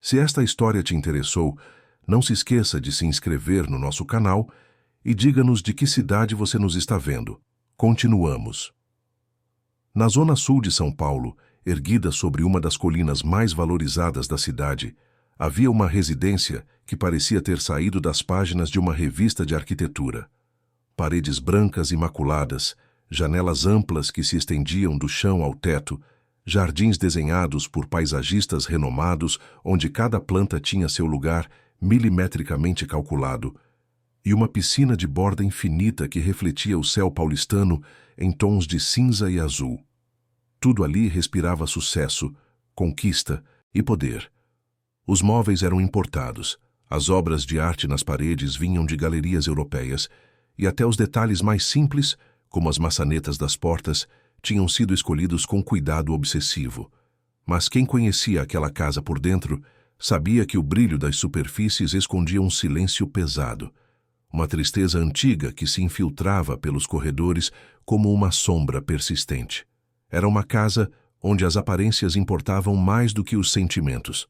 Se esta história te interessou, não se esqueça de se inscrever no nosso canal e diga-nos de que cidade você nos está vendo. Continuamos. Na zona sul de São Paulo, erguida sobre uma das colinas mais valorizadas da cidade, havia uma residência que parecia ter saído das páginas de uma revista de arquitetura. Paredes brancas imaculadas, janelas amplas que se estendiam do chão ao teto, jardins desenhados por paisagistas renomados onde cada planta tinha seu lugar milimetricamente calculado, e uma piscina de borda infinita que refletia o céu paulistano em tons de cinza e azul. Tudo ali respirava sucesso, conquista e poder. Os móveis eram importados, as obras de arte nas paredes vinham de galerias europeias, e até os detalhes mais simples, como as maçanetas das portas, tinham sido escolhidos com cuidado obsessivo. Mas quem conhecia aquela casa por dentro sabia que o brilho das superfícies escondia um silêncio pesado, uma tristeza antiga que se infiltrava pelos corredores como uma sombra persistente. Era uma casa onde as aparências importavam mais do que os sentimentos,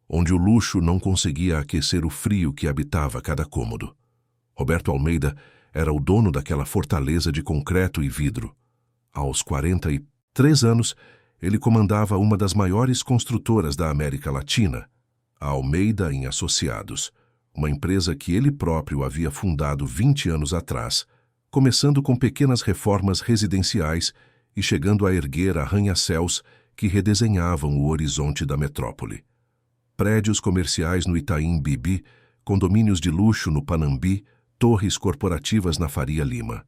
onde o luxo não conseguia aquecer o frio que habitava cada cômodo. Roberto Almeida era o dono daquela fortaleza de concreto e vidro. Aos 43 anos, ele comandava uma das maiores construtoras da América Latina, a Almeida em Associados, uma empresa que ele próprio havia fundado 20 anos atrás, começando com pequenas reformas residenciais e chegando a erguer arranha-céus que redesenhavam o horizonte da metrópole. Prédios comerciais no Itaim Bibi, condomínios de luxo no Panambi, torres corporativas na Faria Lima.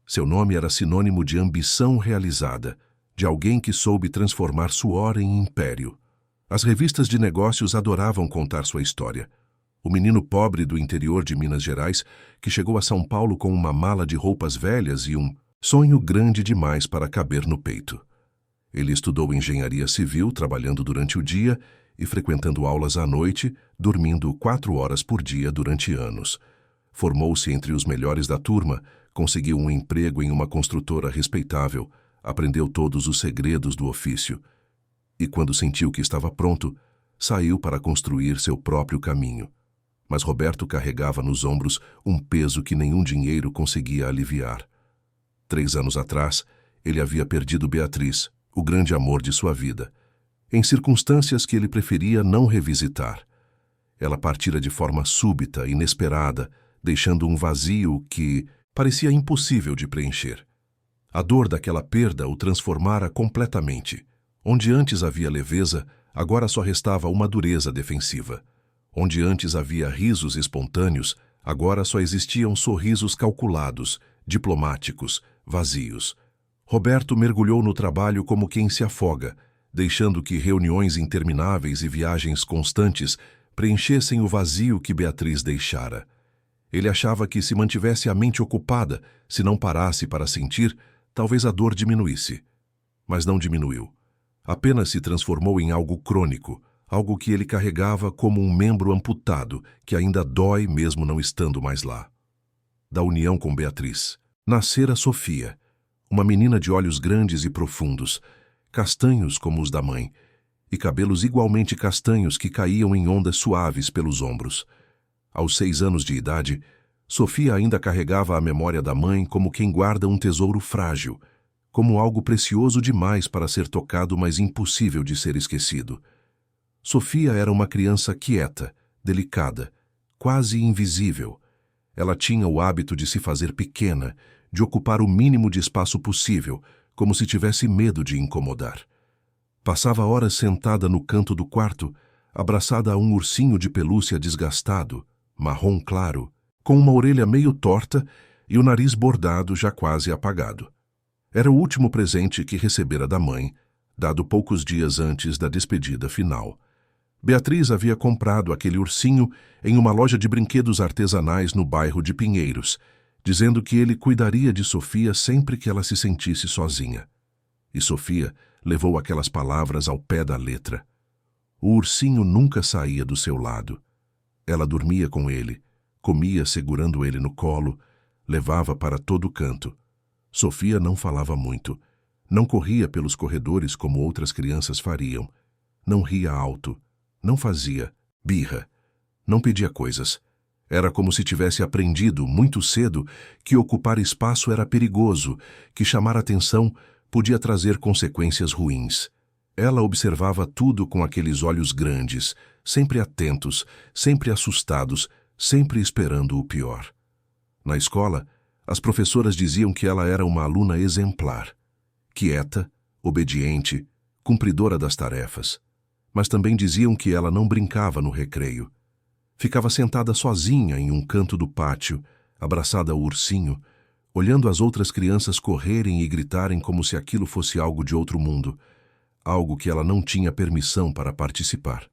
Seu nome era sinônimo de ambição realizada, de alguém que soube transformar suor em império. As revistas de negócios adoravam contar sua história. O menino pobre do interior de Minas Gerais, que chegou a São Paulo com uma mala de roupas velhas e um sonho grande demais para caber no peito. Ele estudou engenharia civil, trabalhando durante o dia e frequentando aulas à noite, dormindo 4 horas por dia durante anos. Formou-se entre os melhores da turma, conseguiu um emprego em uma construtora respeitável, aprendeu todos os segredos do ofício. E quando sentiu que estava pronto, saiu para construir seu próprio caminho. Mas Roberto carregava nos ombros um peso que nenhum dinheiro conseguia aliviar. 3 anos atrás, ele havia perdido Beatriz, o grande amor de sua vida, em circunstâncias que ele preferia não revisitar. Ela partira de forma súbita, inesperada, deixando um vazio que parecia impossível de preencher. A dor daquela perda o transformara completamente. Onde antes havia leveza, agora só restava uma dureza defensiva. Onde antes havia risos espontâneos, agora só existiam sorrisos calculados, diplomáticos, vazios. Roberto mergulhou no trabalho como quem se afoga, deixando que reuniões intermináveis e viagens constantes preenchessem o vazio que Beatriz deixara. Ele achava que se mantivesse a mente ocupada, se não parasse para sentir, talvez a dor diminuísse. Mas não diminuiu. Apenas se transformou em algo crônico, algo que ele carregava como um membro amputado, que ainda dói mesmo não estando mais lá. Da união com Beatriz, nascera Sofia, uma menina de olhos grandes e profundos, castanhos como os da mãe, e cabelos igualmente castanhos que caíam em ondas suaves pelos ombros. Aos 6 anos de idade, Sofia ainda carregava a memória da mãe como quem guarda um tesouro frágil, como algo precioso demais para ser tocado, mas impossível de ser esquecido. Sofia era uma criança quieta, delicada, quase invisível. Ela tinha o hábito de se fazer pequena, de ocupar o mínimo de espaço possível, como se tivesse medo de incomodar. Passava horas sentada no canto do quarto, abraçada a um ursinho de pelúcia desgastado, marrom claro, com uma orelha meio torta e o nariz bordado já quase apagado. Era o último presente que recebera da mãe, dado poucos dias antes da despedida final. Beatriz havia comprado aquele ursinho em uma loja de brinquedos artesanais no bairro de Pinheiros, dizendo que ele cuidaria de Sofia sempre que ela se sentisse sozinha. E Sofia levou aquelas palavras ao pé da letra. O ursinho nunca saía do seu lado. Ela dormia com ele, comia segurando ele no colo, levava para todo canto. Sofia não falava muito, não corria pelos corredores como outras crianças fariam, não ria alto, não fazia, Birra. Não pedia coisas. Era como se tivesse aprendido, muito cedo, que ocupar espaço era perigoso, que chamar atenção podia trazer consequências ruins. Ela observava tudo com aqueles olhos grandes, sempre atentos, sempre assustados, sempre esperando o pior. Na escola, as professoras diziam que ela era uma aluna exemplar, quieta, obediente, cumpridora das tarefas. Mas também diziam que ela não brincava no recreio. Ficava sentada sozinha em um canto do pátio, abraçada ao ursinho, olhando as outras crianças correrem e gritarem como se aquilo fosse algo de outro mundo, algo que ela não tinha permissão para participar.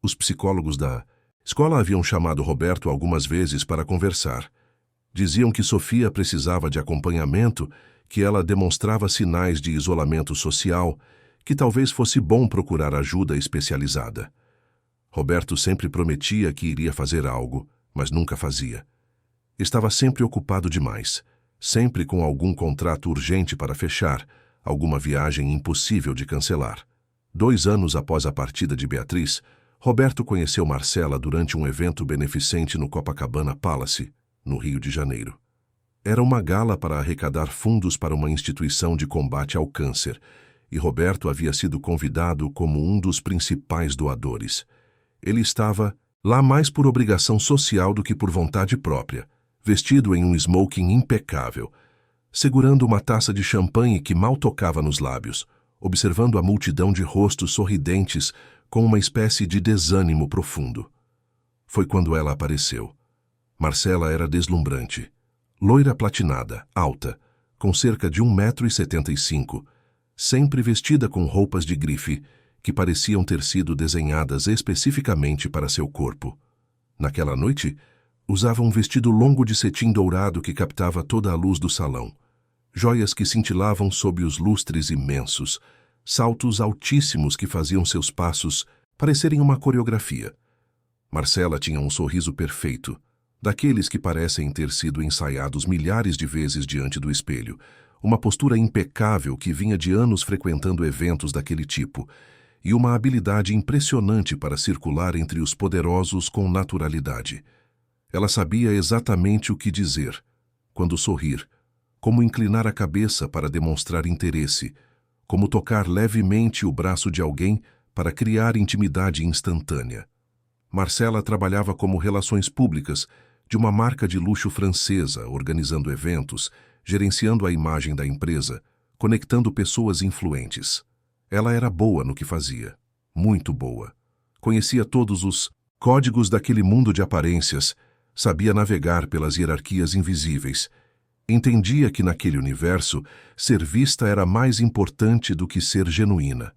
Os psicólogos da escola haviam chamado Roberto algumas vezes para conversar. Diziam que Sofia precisava de acompanhamento, que ela demonstrava sinais de isolamento social, que talvez fosse bom procurar ajuda especializada. Roberto sempre prometia que iria fazer algo, mas nunca fazia. Estava sempre ocupado demais, sempre com algum contrato urgente para fechar, alguma viagem impossível de cancelar. 2 anos após a partida de Beatriz, Roberto conheceu Marcela durante um evento beneficente no Copacabana Palace, no Rio de Janeiro. Era uma gala para arrecadar fundos para uma instituição de combate ao câncer, e Roberto havia sido convidado como um dos principais doadores. Ele estava lá mais por obrigação social do que por vontade própria, vestido em um smoking impecável, segurando uma taça de champanhe que mal tocava nos lábios, observando a multidão de rostos sorridentes com uma espécie de desânimo profundo. Foi quando ela apareceu. Marcela era deslumbrante. Loira platinada, alta, com cerca de 1,75 m, sempre vestida com roupas de grife, que pareciam ter sido desenhadas especificamente para seu corpo. Naquela noite, usava um vestido longo de cetim dourado que captava toda a luz do salão, joias que cintilavam sob os lustres imensos, saltos altíssimos que faziam seus passos parecerem uma coreografia. Marcela tinha um sorriso perfeito, daqueles que parecem ter sido ensaiados milhares de vezes diante do espelho, uma postura impecável que vinha de anos frequentando eventos daquele tipo, e uma habilidade impressionante para circular entre os poderosos com naturalidade. Ela sabia exatamente o que dizer, quando sorrir, como inclinar a cabeça para demonstrar interesse, como tocar levemente o braço de alguém para criar intimidade instantânea. Marcela trabalhava como relações públicas de uma marca de luxo francesa, organizando eventos, gerenciando a imagem da empresa, conectando pessoas influentes. Ela era boa no que fazia, muito boa. Conhecia todos os códigos daquele mundo de aparências, sabia navegar pelas hierarquias invisíveis. Entendia que naquele universo, ser vista era mais importante do que ser genuína.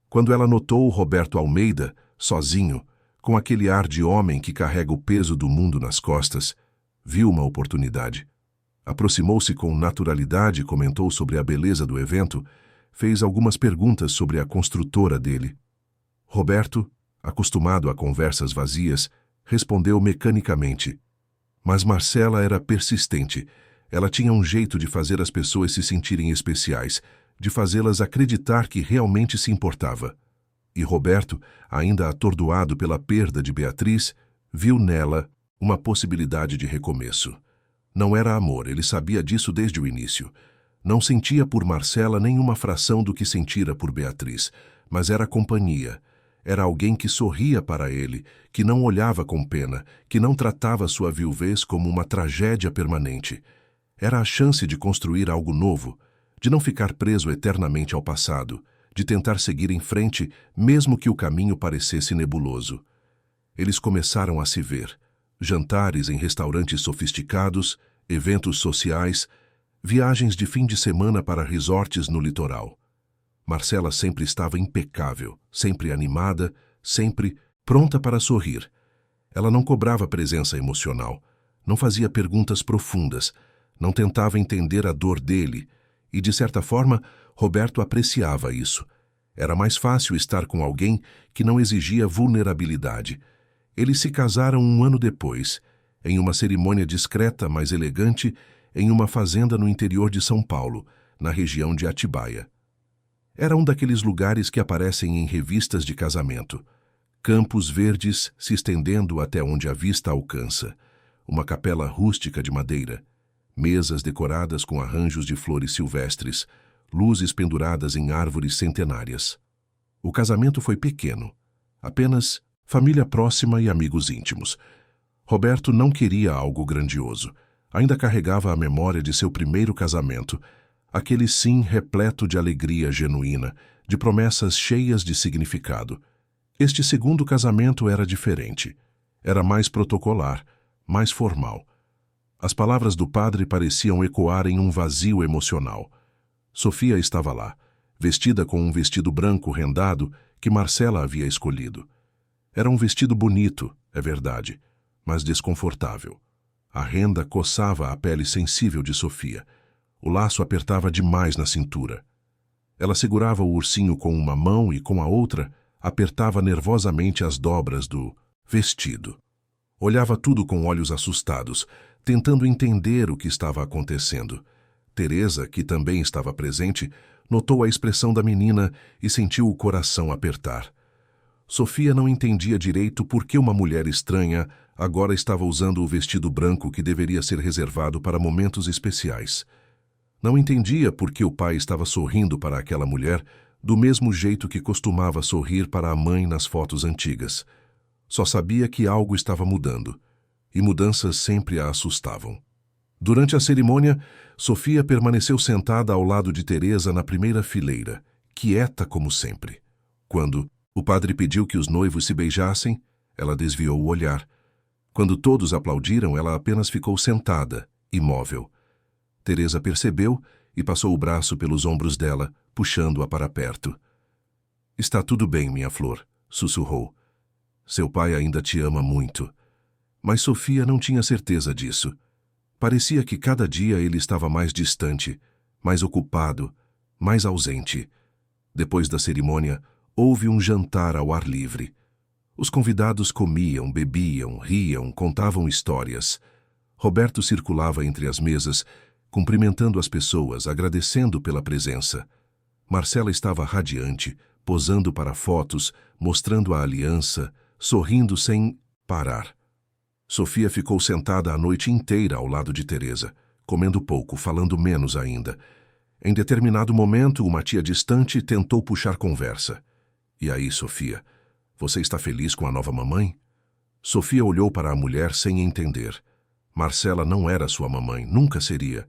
Quando ela notou Roberto Almeida, sozinho, com aquele ar de homem que carrega o peso do mundo nas costas, viu uma oportunidade. Aproximou-se com naturalidade e comentou sobre a beleza do evento, fez algumas perguntas sobre a construtora dele. Roberto, acostumado a conversas vazias, respondeu mecanicamente. Mas Marcela era persistente. Ela tinha um jeito de fazer as pessoas se sentirem especiais, de fazê-las acreditar que realmente se importava. E Roberto, ainda atordoado pela perda de Beatriz, viu nela uma possibilidade de recomeço. Não era amor, ele sabia disso desde o início. Não sentia por Marcela nenhuma fração do que sentira por Beatriz, mas era companhia. Era alguém que sorria para ele, que não olhava com pena, que não tratava sua viuvez como uma tragédia permanente. Era a chance de construir algo novo, de não ficar preso eternamente ao passado, de tentar seguir em frente, mesmo que o caminho parecesse nebuloso. Eles começaram a se ver. Jantares em restaurantes sofisticados, eventos sociais, viagens de fim de semana para resorts no litoral. Marcela sempre estava impecável, sempre animada, sempre pronta para sorrir. Ela não cobrava presença emocional, não fazia perguntas profundas, não tentava entender a dor dele, e, de certa forma, Roberto apreciava isso. Era mais fácil estar com alguém que não exigia vulnerabilidade. Eles se casaram 1 ano depois, em uma cerimônia discreta, mas elegante, em uma fazenda no interior de São Paulo, na região de Atibaia. Era um daqueles lugares que aparecem em revistas de casamento. campos verdes se estendendo até onde a vista alcança, uma capela rústica de madeira, mesas decoradas com arranjos de flores silvestres, luzes penduradas em árvores centenárias. O casamento foi pequeno, apenas família próxima e amigos íntimos. Roberto não queria algo grandioso. Ainda carregava a memória de seu primeiro casamento, aquele sim repleto de alegria genuína, de promessas cheias de significado. Este segundo casamento era diferente. Era mais protocolar, mais formal. As palavras do padre pareciam ecoar em um vazio emocional. Sofia estava lá, vestida com um vestido branco rendado que Marcela havia escolhido. Era um vestido bonito, é verdade, mas desconfortável. A renda coçava a pele sensível de Sofia. O laço apertava demais na cintura. Ela segurava o ursinho com uma mão e, com a outra, apertava nervosamente as dobras do vestido. Olhava tudo com olhos assustados, tentando entender o que estava acontecendo. Teresa, que também estava presente, notou a expressão da menina e sentiu o coração apertar. Sofia não entendia direito por que uma mulher estranha agora estava usando o vestido branco que deveria ser reservado para momentos especiais. Não entendia por que o pai estava sorrindo para aquela mulher do mesmo jeito que costumava sorrir para a mãe nas fotos antigas. Só sabia que algo estava mudando, e mudanças sempre a assustavam. Durante a cerimônia, Sofia permaneceu sentada ao lado de Teresa na primeira fileira, quieta como sempre. Quando o padre pediu que os noivos se beijassem, ela desviou o olhar. Quando todos aplaudiram, ela apenas ficou sentada, imóvel. Teresa percebeu e passou o braço pelos ombros dela, puxando-a para perto. "Está tudo bem, minha flor", sussurrou. "Seu pai ainda te ama muito." Mas Sofia não tinha certeza disso. Parecia que cada dia ele estava mais distante, mais ocupado, mais ausente. Depois da cerimônia, houve um jantar ao ar livre. Os convidados comiam, bebiam, riam, contavam histórias. Roberto circulava entre as mesas, cumprimentando as pessoas, agradecendo pela presença. Marcela estava radiante, posando para fotos, mostrando a aliança, sorrindo sem parar. Sofia ficou sentada a noite inteira ao lado de Teresa, comendo pouco, falando menos ainda. Em determinado momento, uma tia distante tentou puxar conversa. "E aí, Sofia, você está feliz com a nova mamãe?" Sofia olhou para a mulher sem entender. Marcela não era sua mamãe, nunca seria.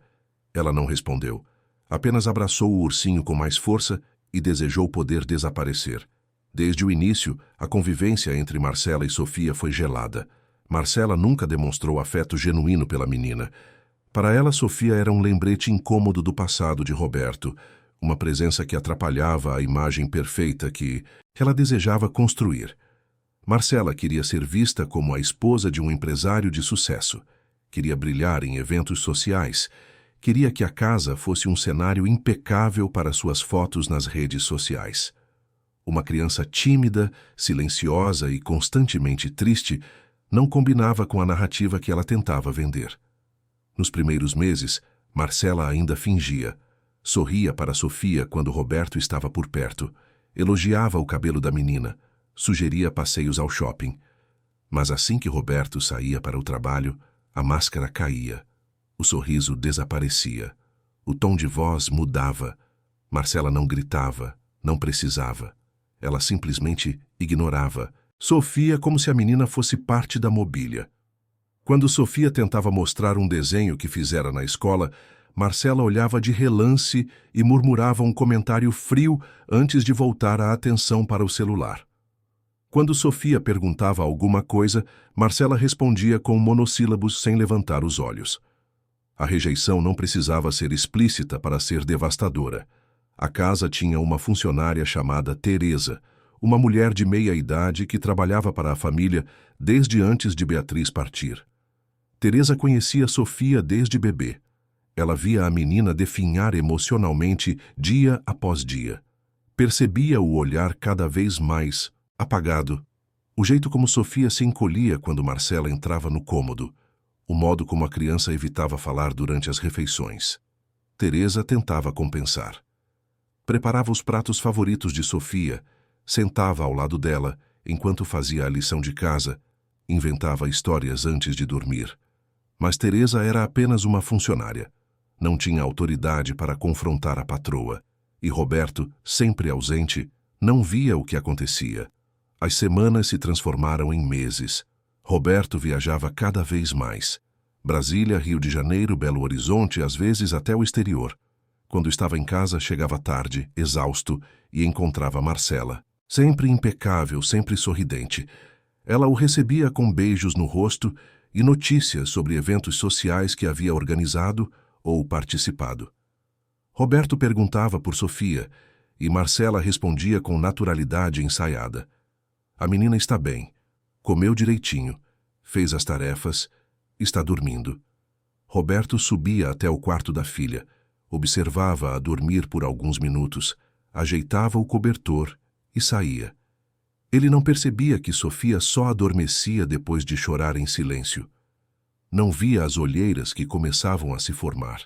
Ela não respondeu. Apenas abraçou o ursinho com mais força e desejou poder desaparecer. Desde o início, a convivência entre Marcela e Sofia foi gelada. Marcela nunca demonstrou afeto genuíno pela menina. Para ela, Sofia era um lembrete incômodo do passado de Roberto, uma presença que atrapalhava a imagem perfeita que ela desejava construir. Marcela queria ser vista como a esposa de um empresário de sucesso. Queria brilhar em eventos sociais. Queria que a casa fosse um cenário impecável para suas fotos nas redes sociais. Uma criança tímida, silenciosa e constantemente triste não combinava com a narrativa que ela tentava vender. Nos primeiros meses, Marcela ainda fingia. Sorria para Sofia quando Roberto estava por perto. Elogiava o cabelo da menina. Sugeria passeios ao shopping. Mas assim que Roberto saía para o trabalho, a máscara caía. O sorriso desaparecia. O tom de voz mudava. Marcela não gritava, não precisava. Ela simplesmente ignorava Sofia como se a menina fosse parte da mobília. Quando Sofia tentava mostrar um desenho que fizera na escola, Marcela olhava de relance e murmurava um comentário frio antes de voltar a atenção para o celular. Quando Sofia perguntava alguma coisa, Marcela respondia com monossílabos sem levantar os olhos. A rejeição não precisava ser explícita para ser devastadora. A casa tinha uma funcionária chamada Teresa, uma mulher de meia-idade que trabalhava para a família desde antes de Beatriz partir. Teresa conhecia Sofia desde bebê. Ela via a menina definhar emocionalmente dia após dia. Percebia o olhar cada vez mais apagado, o jeito como Sofia se encolhia quando Marcela entrava no cômodo, o modo como a criança evitava falar durante as refeições. Teresa tentava compensar. Preparava os pratos favoritos de Sofia, sentava ao lado dela, enquanto fazia a lição de casa, inventava histórias antes de dormir. Mas Teresa era apenas uma funcionária. Não tinha autoridade para confrontar a patroa. E Roberto, sempre ausente, não via o que acontecia. As semanas se transformaram em meses. Roberto viajava cada vez mais. Brasília, Rio de Janeiro, Belo Horizonte, às vezes até o exterior. Quando estava em casa, chegava tarde, exausto, e encontrava Marcela. Sempre impecável, sempre sorridente. Ela o recebia com beijos no rosto e notícias sobre eventos sociais que havia organizado ou participado. Roberto perguntava por Sofia e Marcela respondia com naturalidade ensaiada. A menina está bem, comeu direitinho, fez as tarefas, está dormindo. Roberto subia até o quarto da filha, observava-a dormir por alguns minutos, ajeitava o cobertor e saía. Ele não percebia que Sofia só adormecia depois de chorar em silêncio. Não via as olheiras que começavam a se formar.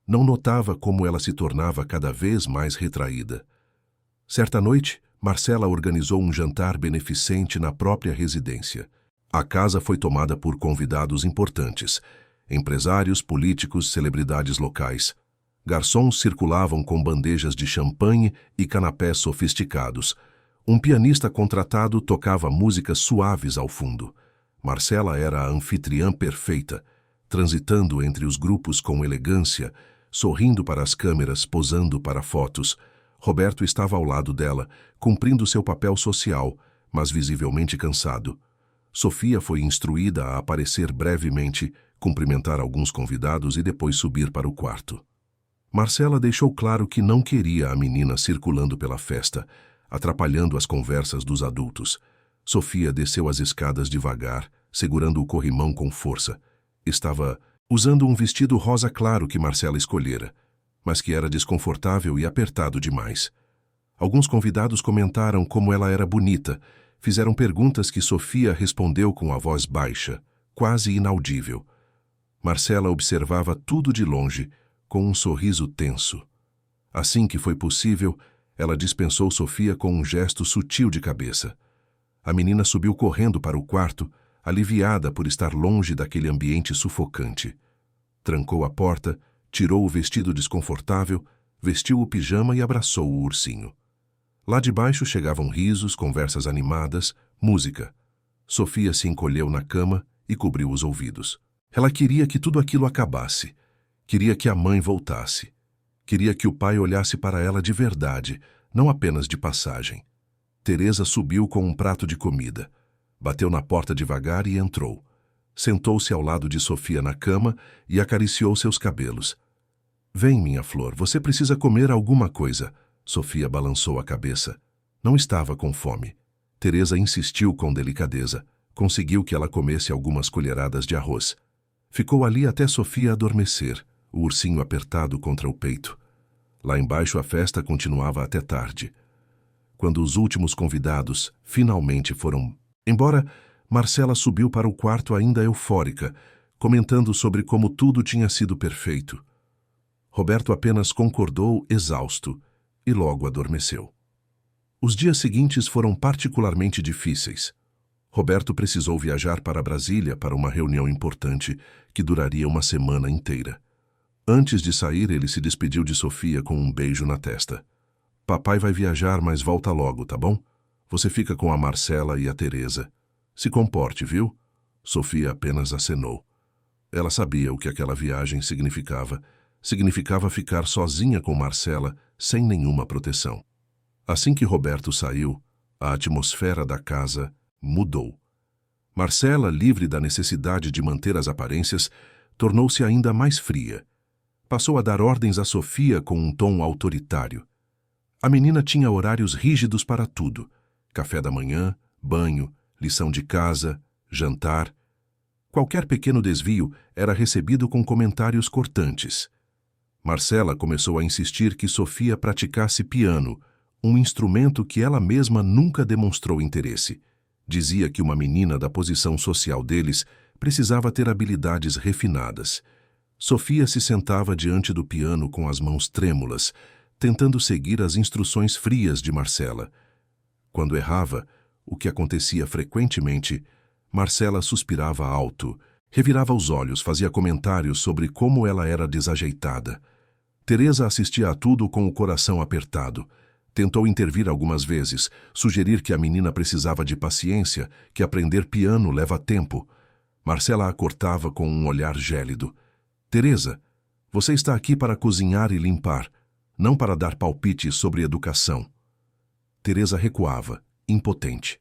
Não notava como ela se tornava cada vez mais retraída. Certa noite, Marcela organizou um jantar beneficente na própria residência. A casa foi tomada por convidados importantes, empresários, políticos, celebridades locais. Garçons circulavam com bandejas de champanhe e canapés sofisticados. Um pianista contratado tocava músicas suaves ao fundo. Marcela era a anfitriã perfeita, transitando entre os grupos com elegância, sorrindo para as câmeras, posando para fotos. Roberto estava ao lado dela, cumprindo seu papel social, mas visivelmente cansado. Sofia foi instruída a aparecer brevemente, cumprimentar alguns convidados e depois subir para o quarto. Marcela deixou claro que não queria a menina circulando pela festa, atrapalhando as conversas dos adultos. Sofia desceu as escadas devagar, segurando o corrimão com força. Estava usando um vestido rosa claro que Marcela escolhera, mas que era desconfortável e apertado demais. Alguns convidados comentaram como ela era bonita, fizeram perguntas que Sofia respondeu com a voz baixa, quase inaudível. Marcela observava tudo de longe, com um sorriso tenso. Assim que foi possível, ela dispensou Sofia com um gesto sutil de cabeça. A menina subiu correndo para o quarto, aliviada por estar longe daquele ambiente sufocante. Trancou a porta, tirou o vestido desconfortável, vestiu o pijama e abraçou o ursinho. Lá de baixo chegavam risos, conversas animadas, música. Sofia se encolheu na cama e cobriu os ouvidos. Ela queria que tudo aquilo acabasse. Queria que a mãe voltasse. Queria que o pai olhasse para ela de verdade, não apenas de passagem. Teresa subiu com um prato de comida. Bateu na porta devagar e entrou. Sentou-se ao lado de Sofia na cama e acariciou seus cabelos. Vem, minha flor, você precisa comer alguma coisa. Sofia balançou a cabeça. Não estava com fome. Teresa insistiu com delicadeza. Conseguiu que ela comesse algumas colheradas de arroz. Ficou ali até Sofia adormecer, o ursinho apertado contra o peito. Lá embaixo a festa continuava até tarde. Quando os últimos convidados finalmente foram embora, Marcela subiu para o quarto ainda eufórica, comentando sobre como tudo tinha sido perfeito. Roberto apenas concordou, exausto, e logo adormeceu. Os dias seguintes foram particularmente difíceis. Roberto precisou viajar para Brasília para uma reunião importante que duraria uma semana inteira. Antes de sair, ele se despediu de Sofia com um beijo na testa. Papai vai viajar, mas volta logo, tá bom? Você fica com a Marcela e a Teresa. Se comporte, viu? Sofia apenas acenou. Ela sabia o que aquela viagem significava. Significava ficar sozinha com Marcela, sem nenhuma proteção. Assim que Roberto saiu, a atmosfera da casa mudou. Marcela, livre da necessidade de manter as aparências, tornou-se ainda mais fria. Passou a dar ordens a Sofia com um tom autoritário. A menina tinha horários rígidos para tudo: café da manhã, banho, lição de casa, jantar. Qualquer pequeno desvio era recebido com comentários cortantes. Marcela começou a insistir que Sofia praticasse piano, um instrumento que ela mesma nunca demonstrou interesse. Dizia que uma menina da posição social deles precisava ter habilidades refinadas. Sofia se sentava diante do piano com as mãos trêmulas, tentando seguir as instruções frias de Marcela. Quando errava, o que acontecia frequentemente, Marcela suspirava alto, revirava os olhos, fazia comentários sobre como ela era desajeitada. Teresa assistia a tudo com o coração apertado. Tentou intervir algumas vezes, sugerir que a menina precisava de paciência, que aprender piano leva tempo. Marcela a cortava com um olhar gélido. Teresa, você está aqui para cozinhar e limpar, não para dar palpites sobre educação. Teresa recuava, impotente.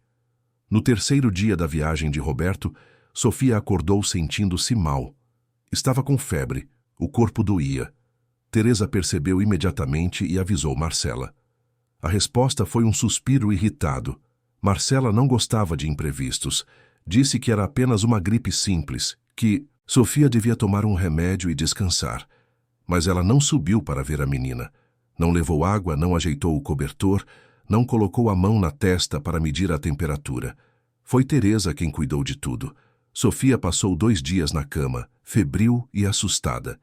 No terceiro dia da viagem de Roberto, Sofia acordou sentindo-se mal. Estava com febre, o corpo doía. Teresa percebeu imediatamente e avisou Marcela. A resposta foi um suspiro irritado. Marcela não gostava de imprevistos. Disse que era apenas uma gripe simples, que Sofia devia tomar um remédio e descansar. Mas ela não subiu para ver a menina. Não levou água, não ajeitou o cobertor, não colocou a mão na testa para medir a temperatura. Foi Teresa quem cuidou de tudo. Sofia passou 2 dias na cama, febril e assustada.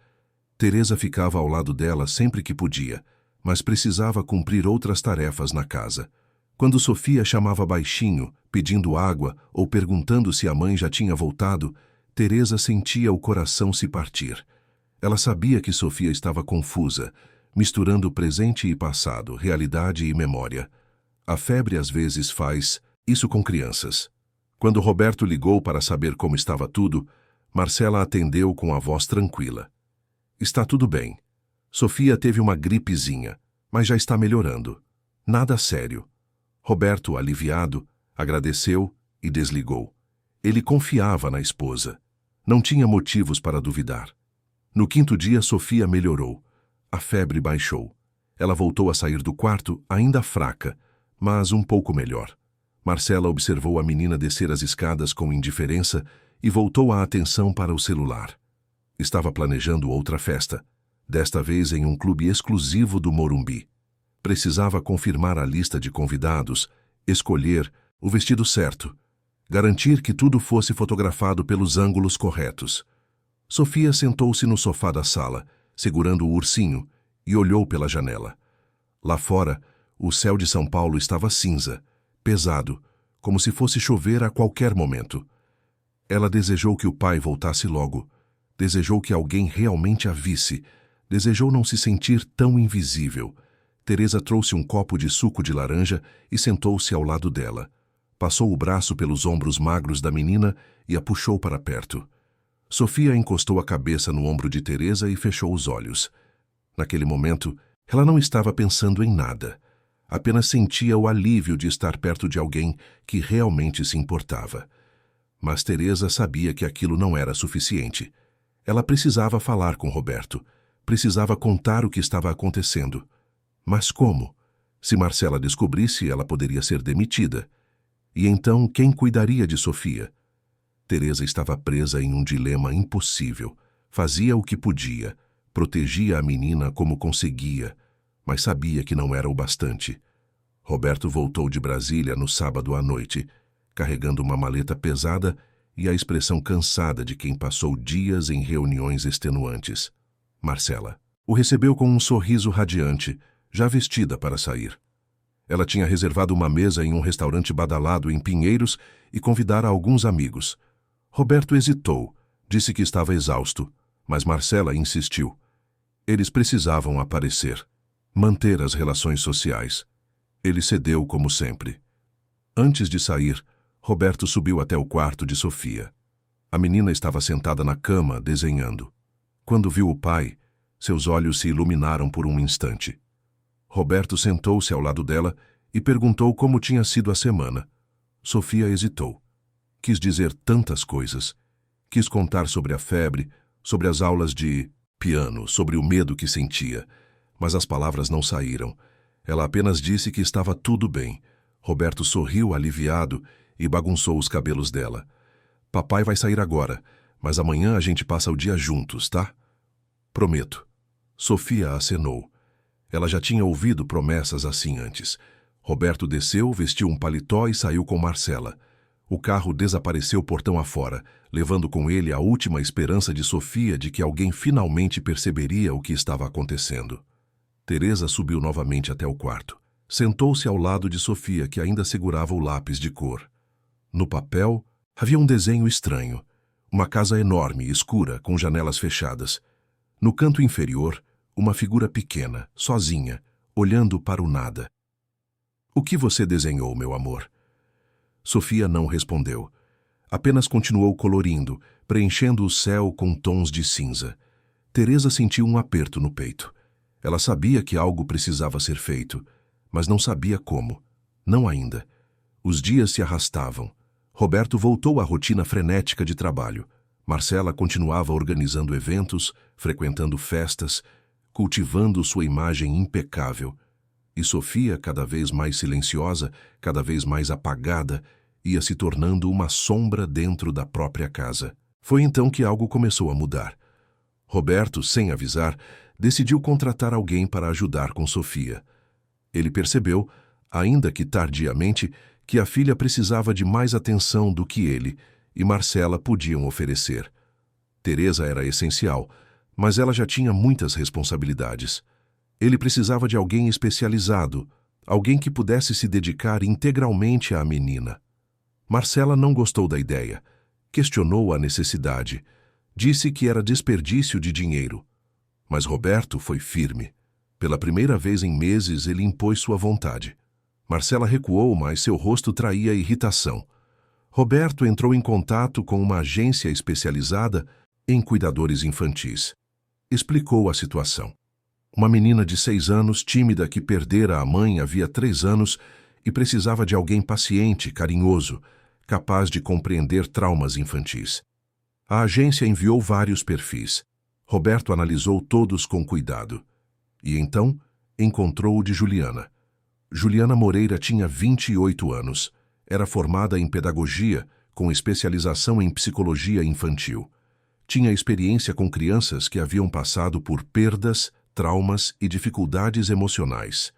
Teresa ficava ao lado dela sempre que podia, mas precisava cumprir outras tarefas na casa. Quando Sofia chamava baixinho, pedindo água ou perguntando se a mãe já tinha voltado, Teresa sentia o coração se partir. Ela sabia que Sofia estava confusa, misturando presente e passado, realidade e memória. A febre às vezes faz isso com crianças. Quando Roberto ligou para saber como estava tudo, Marcela atendeu com a voz tranquila. Está tudo bem. Sofia teve uma gripezinha, mas já está melhorando. Nada sério. Roberto, aliviado, agradeceu e desligou. Ele confiava na esposa. Não tinha motivos para duvidar. No 5º dia, Sofia melhorou. A febre baixou. Ela voltou a sair do quarto, ainda fraca, mas um pouco melhor. Marcela observou a menina descer as escadas com indiferença e voltou a atenção para o celular. Estava planejando outra festa, desta vez em um clube exclusivo do Morumbi. Precisava confirmar a lista de convidados, escolher o vestido certo, garantir que tudo fosse fotografado pelos ângulos corretos. Sofia sentou-se no sofá da sala, segurando o ursinho, e olhou pela janela. Lá fora, o céu de São Paulo estava cinza, pesado, como se fosse chover a qualquer momento. Ela desejou que o pai voltasse logo, desejou que alguém realmente a visse, desejou não se sentir tão invisível. Teresa trouxe um copo de suco de laranja e sentou-se ao lado dela. Passou o braço pelos ombros magros da menina e a puxou para perto. Sofia encostou a cabeça no ombro de Teresa e fechou os olhos. Naquele momento, ela não estava pensando em nada. Apenas sentia o alívio de estar perto de alguém que realmente se importava. Mas Teresa sabia que aquilo não era suficiente. Ela precisava falar com Roberto. Precisava contar o que estava acontecendo. Mas como? Se Marcela descobrisse, ela poderia ser demitida. E então, quem cuidaria de Sofia? Teresa estava presa em um dilema impossível. Fazia o que podia, protegia a menina como conseguia, mas sabia que não era o bastante. Roberto voltou de Brasília no sábado à noite, carregando uma maleta pesada e a expressão cansada de quem passou dias em reuniões extenuantes. Marcela o recebeu com um sorriso radiante, já vestida para sair. Ela tinha reservado uma mesa em um restaurante badalado em Pinheiros e convidara alguns amigos. Roberto hesitou, disse que estava exausto, mas Marcela insistiu. Eles precisavam aparecer, manter as relações sociais. Ele cedeu como sempre. Antes de sair, Roberto subiu até o quarto de Sofia. A menina estava sentada na cama, desenhando. Quando viu o pai, seus olhos se iluminaram por um instante. Roberto sentou-se ao lado dela e perguntou como tinha sido a semana. Sofia hesitou. Quis dizer tantas coisas. Quis contar sobre a febre, sobre as aulas de piano, sobre o medo que sentia. Mas as palavras não saíram. Ela apenas disse que estava tudo bem. Roberto sorriu aliviado e bagunçou os cabelos dela. Papai vai sair agora, mas amanhã a gente passa o dia juntos, tá? Prometo. Sofia acenou. Ela já tinha ouvido promessas assim antes. Roberto desceu, vestiu um paletó e saiu com Marcela. O carro desapareceu portão afora, levando com ele a última esperança de Sofia de que alguém finalmente perceberia o que estava acontecendo. Teresa subiu novamente até o quarto. Sentou-se ao lado de Sofia, que ainda segurava o lápis de cor. No papel, havia um desenho estranho. Uma casa enorme, escura, com janelas fechadas. No canto inferior, uma figura pequena, sozinha, olhando para o nada. "O que você desenhou, meu amor?" Sofia não respondeu. Apenas continuou colorindo, preenchendo o céu com tons de cinza. Teresa sentiu um aperto no peito. Ela sabia que algo precisava ser feito, mas não sabia como. Não ainda. Os dias se arrastavam. Roberto voltou à rotina frenética de trabalho. Marcela continuava organizando eventos, frequentando festas, cultivando sua imagem impecável. E Sofia, cada vez mais silenciosa, cada vez mais apagada, ia se tornando uma sombra dentro da própria casa. Foi então que algo começou a mudar. Roberto, sem avisar, decidiu contratar alguém para ajudar com Sofia. Ele percebeu, ainda que tardiamente, que a filha precisava de mais atenção do que ele e Marcela podiam oferecer. Teresa era essencial, mas ela já tinha muitas responsabilidades. Ele precisava de alguém especializado, alguém que pudesse se dedicar integralmente à menina. Marcela não gostou da ideia, questionou a necessidade, disse que era desperdício de dinheiro. Mas Roberto foi firme. Pela primeira vez em meses, ele impôs sua vontade. Marcela recuou, mas seu rosto traía irritação. Roberto entrou em contato com uma agência especializada em cuidadores infantis. Explicou a situação. Uma menina de 6 anos, tímida, que perdera a mãe havia 3 anos e precisava de alguém paciente, carinhoso, capaz de compreender traumas infantis. A agência enviou vários perfis. Roberto analisou todos com cuidado. E então encontrou o de Juliana. Juliana Moreira tinha 28 anos. Era formada em pedagogia, com especialização em psicologia infantil. Tinha experiência com crianças que haviam passado por perdas, traumas e dificuldades emocionais.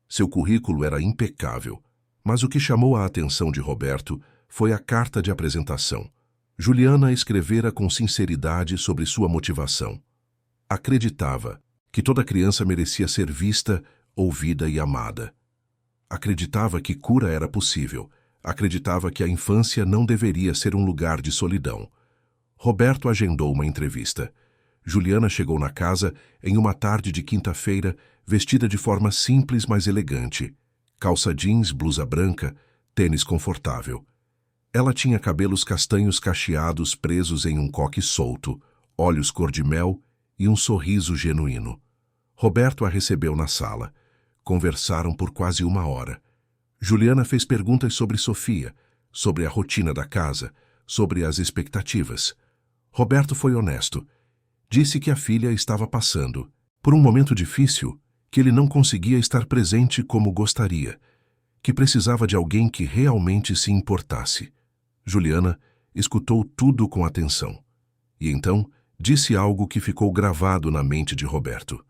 Seu currículo era impecável, mas o que chamou a atenção de Roberto foi a carta de apresentação. Juliana escrevera com sinceridade sobre sua motivação. Acreditava que toda criança merecia ser vista, ouvida e amada. Acreditava que cura era possível. Acreditava que a infância não deveria ser um lugar de solidão. Roberto agendou uma entrevista. Juliana chegou na casa em uma tarde de quinta-feira, vestida de forma simples, mas elegante. Calça jeans, blusa branca, tênis confortável. Ela tinha cabelos castanhos cacheados presos em um coque solto, olhos cor-de-mel e um sorriso genuíno. Roberto a recebeu na sala. Conversaram por quase 1 hora. Juliana fez perguntas sobre Sofia, sobre a rotina da casa, sobre as expectativas. Roberto foi honesto. Disse que a filha estava passando por um momento difícil, que ele não conseguia estar presente como gostaria, que precisava de alguém que realmente se importasse. Juliana escutou tudo com atenção. E então disse algo que ficou gravado na mente de Roberto.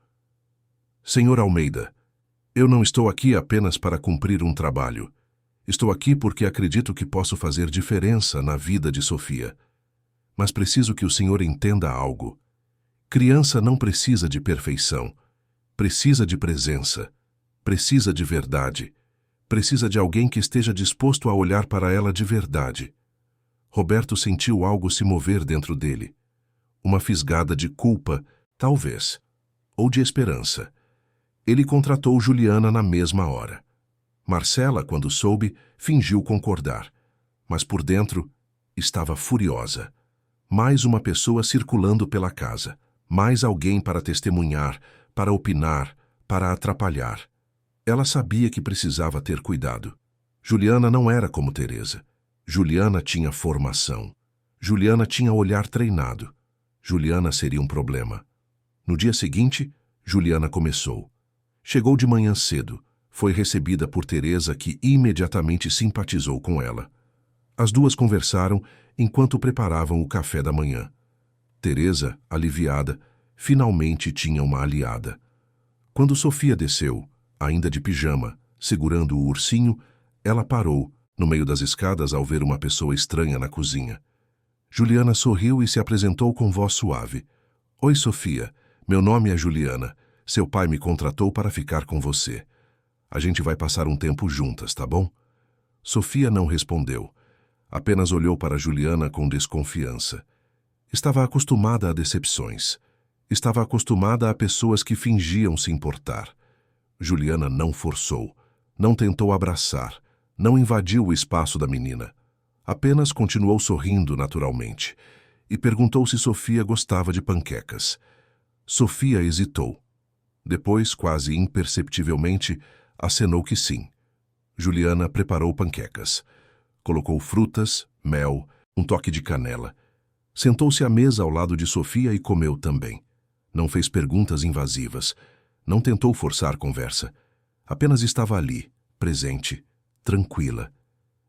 "Senhor Almeida, eu não estou aqui apenas para cumprir um trabalho. Estou aqui porque acredito que posso fazer diferença na vida de Sofia. Mas preciso que o senhor entenda algo. Criança não precisa de perfeição. Precisa de presença. Precisa de verdade. Precisa de alguém que esteja disposto a olhar para ela de verdade." Roberto sentiu algo se mover dentro dele. Uma fisgada de culpa, talvez, ou de esperança. Ele contratou Juliana na mesma hora. Marcela, quando soube, fingiu concordar, mas por dentro estava furiosa. Mais uma pessoa circulando pela casa, mais alguém para testemunhar, para opinar, para atrapalhar. Ela sabia que precisava ter cuidado. Juliana não era como Teresa. Juliana tinha formação. Juliana tinha olhar treinado. Juliana seria um problema. No dia seguinte, Juliana começou. Chegou de manhã cedo. Foi recebida por Teresa, que imediatamente simpatizou com ela. As duas conversaram enquanto preparavam o café da manhã. Teresa, aliviada, finalmente tinha uma aliada. Quando Sofia desceu, ainda de pijama, segurando o ursinho, ela parou, no meio das escadas, ao ver uma pessoa estranha na cozinha. Juliana sorriu e se apresentou com voz suave. "Oi, Sofia. Meu nome é Juliana. Seu pai me contratou para ficar com você." A gente vai passar um tempo juntas, tá bom? Sofia não respondeu. Apenas olhou para Juliana com desconfiança. Estava acostumada a decepções. Estava acostumada a pessoas que fingiam se importar. Juliana não forçou, não tentou abraçar, não invadiu o espaço da menina. Apenas continuou sorrindo naturalmente e perguntou se Sofia gostava de panquecas. Sofia hesitou. Depois, quase imperceptivelmente, acenou que sim. Juliana preparou panquecas. Colocou frutas, mel, um toque de canela. Sentou-se à mesa ao lado de Sofia e comeu também. Não fez perguntas invasivas. Não tentou forçar conversa. Apenas estava ali, presente, tranquila.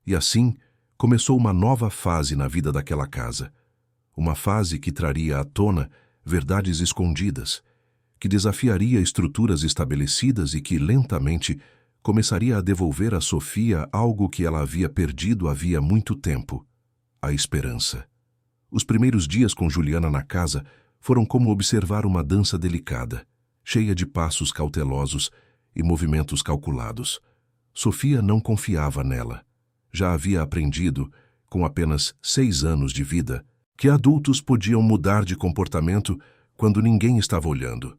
E assim, começou uma nova fase na vida daquela casa. Uma fase que traria à tona verdades escondidas, que desafiaria estruturas estabelecidas e que, lentamente, começaria a devolver a Sofia algo que ela havia perdido havia muito tempo: a esperança. Os primeiros dias com Juliana na casa foram como observar uma dança delicada, cheia de passos cautelosos e movimentos calculados. Sofia não confiava nela. Já havia aprendido, com apenas 6 anos de vida, que adultos podiam mudar de comportamento quando ninguém estava olhando,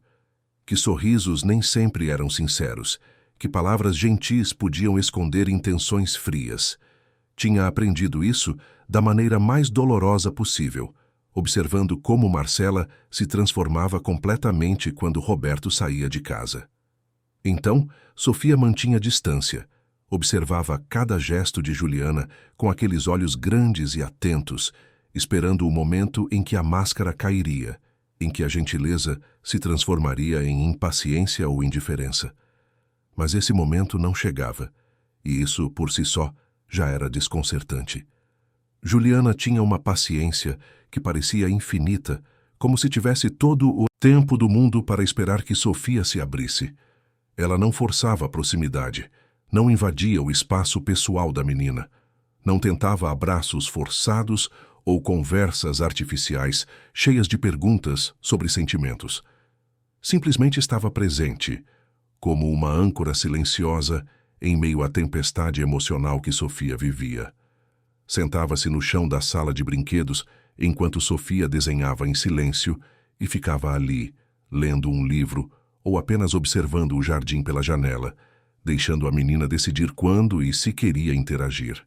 que sorrisos nem sempre eram sinceros, que palavras gentis podiam esconder intenções frias. Tinha aprendido isso da maneira mais dolorosa possível, observando como Marcela se transformava completamente quando Roberto saía de casa. Então, Sofia mantinha distância, observava cada gesto de Juliana com aqueles olhos grandes e atentos, esperando o momento em que a máscara cairia, em que a gentileza se transformaria em impaciência ou indiferença. Mas esse momento não chegava, e isso, por si só, já era desconcertante. Juliana tinha uma paciência que parecia infinita, como se tivesse todo o tempo do mundo para esperar que Sofia se abrisse. Ela não forçava a proximidade, não invadia o espaço pessoal da menina, não tentava abraços forçados ou conversas artificiais cheias de perguntas sobre sentimentos. Simplesmente estava presente, como uma âncora silenciosa em meio à tempestade emocional que Sofia vivia. Sentava-se no chão da sala de brinquedos enquanto Sofia desenhava em silêncio e ficava ali, lendo um livro ou apenas observando o jardim pela janela, deixando a menina decidir quando e se queria interagir.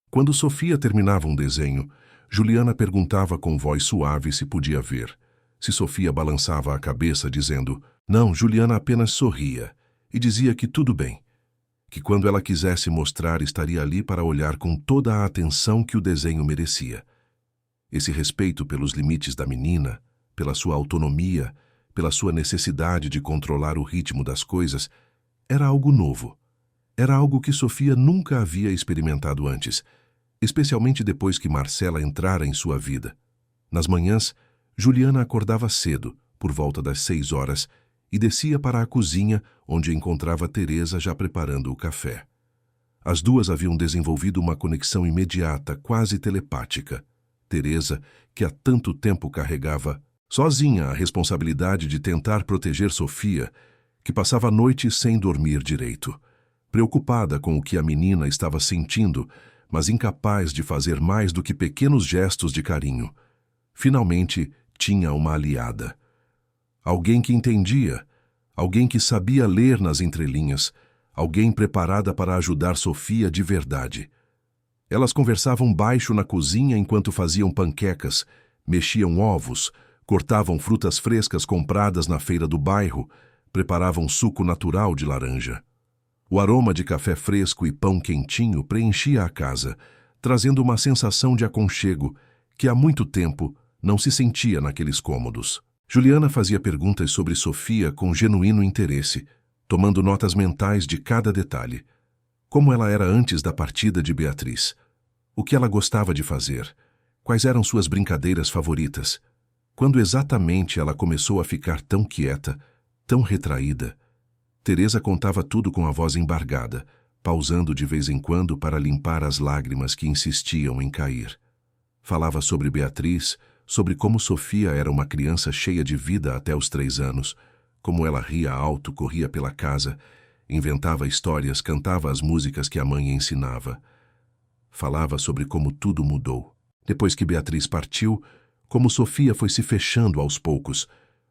Quando Sofia terminava um desenho, Juliana perguntava com voz suave se podia ver. Se Sofia balançava a cabeça dizendo não, Juliana apenas sorria e dizia que tudo bem, que quando ela quisesse mostrar estaria ali para olhar com toda a atenção que o desenho merecia. Esse respeito pelos limites da menina, pela sua autonomia, pela sua necessidade de controlar o ritmo das coisas, era algo novo. Era algo que Sofia nunca havia experimentado antes, especialmente depois que Marcela entrara em sua vida. Nas manhãs, Juliana acordava cedo, por volta das 6 horas, e descia para a cozinha, onde encontrava Teresa já preparando o café. As duas haviam desenvolvido uma conexão imediata, quase telepática. Teresa, que há tanto tempo carregava sozinha a responsabilidade de tentar proteger Sofia, que passava a noite sem dormir direito, preocupada com o que a menina estava sentindo, mas incapaz de fazer mais do que pequenos gestos de carinho. Finalmente, tinha uma aliada. Alguém que entendia, alguém que sabia ler nas entrelinhas, alguém preparada para ajudar Sofia de verdade. Elas conversavam baixo na cozinha enquanto faziam panquecas, mexiam ovos, cortavam frutas frescas compradas na feira do bairro, preparavam suco natural de laranja. O aroma de café fresco e pão quentinho preenchia a casa, trazendo uma sensação de aconchego que há muito tempo não se sentia naqueles cômodos. Juliana fazia perguntas sobre Sofia com genuíno interesse, tomando notas mentais de cada detalhe. Como ela era antes da partida de Beatriz, o que ela gostava de fazer, quais eram suas brincadeiras favoritas. Quando exatamente ela começou a ficar tão quieta, tão retraída, Teresa contava tudo com a voz embargada, pausando de vez em quando para limpar as lágrimas que insistiam em cair. Falava sobre Beatriz, sobre como Sofia era uma criança cheia de vida até os 3 anos, como ela ria alto, corria pela casa, inventava histórias, cantava as músicas que a mãe ensinava. Falava sobre como tudo mudou. Depois que Beatriz partiu, como Sofia foi se fechando aos poucos,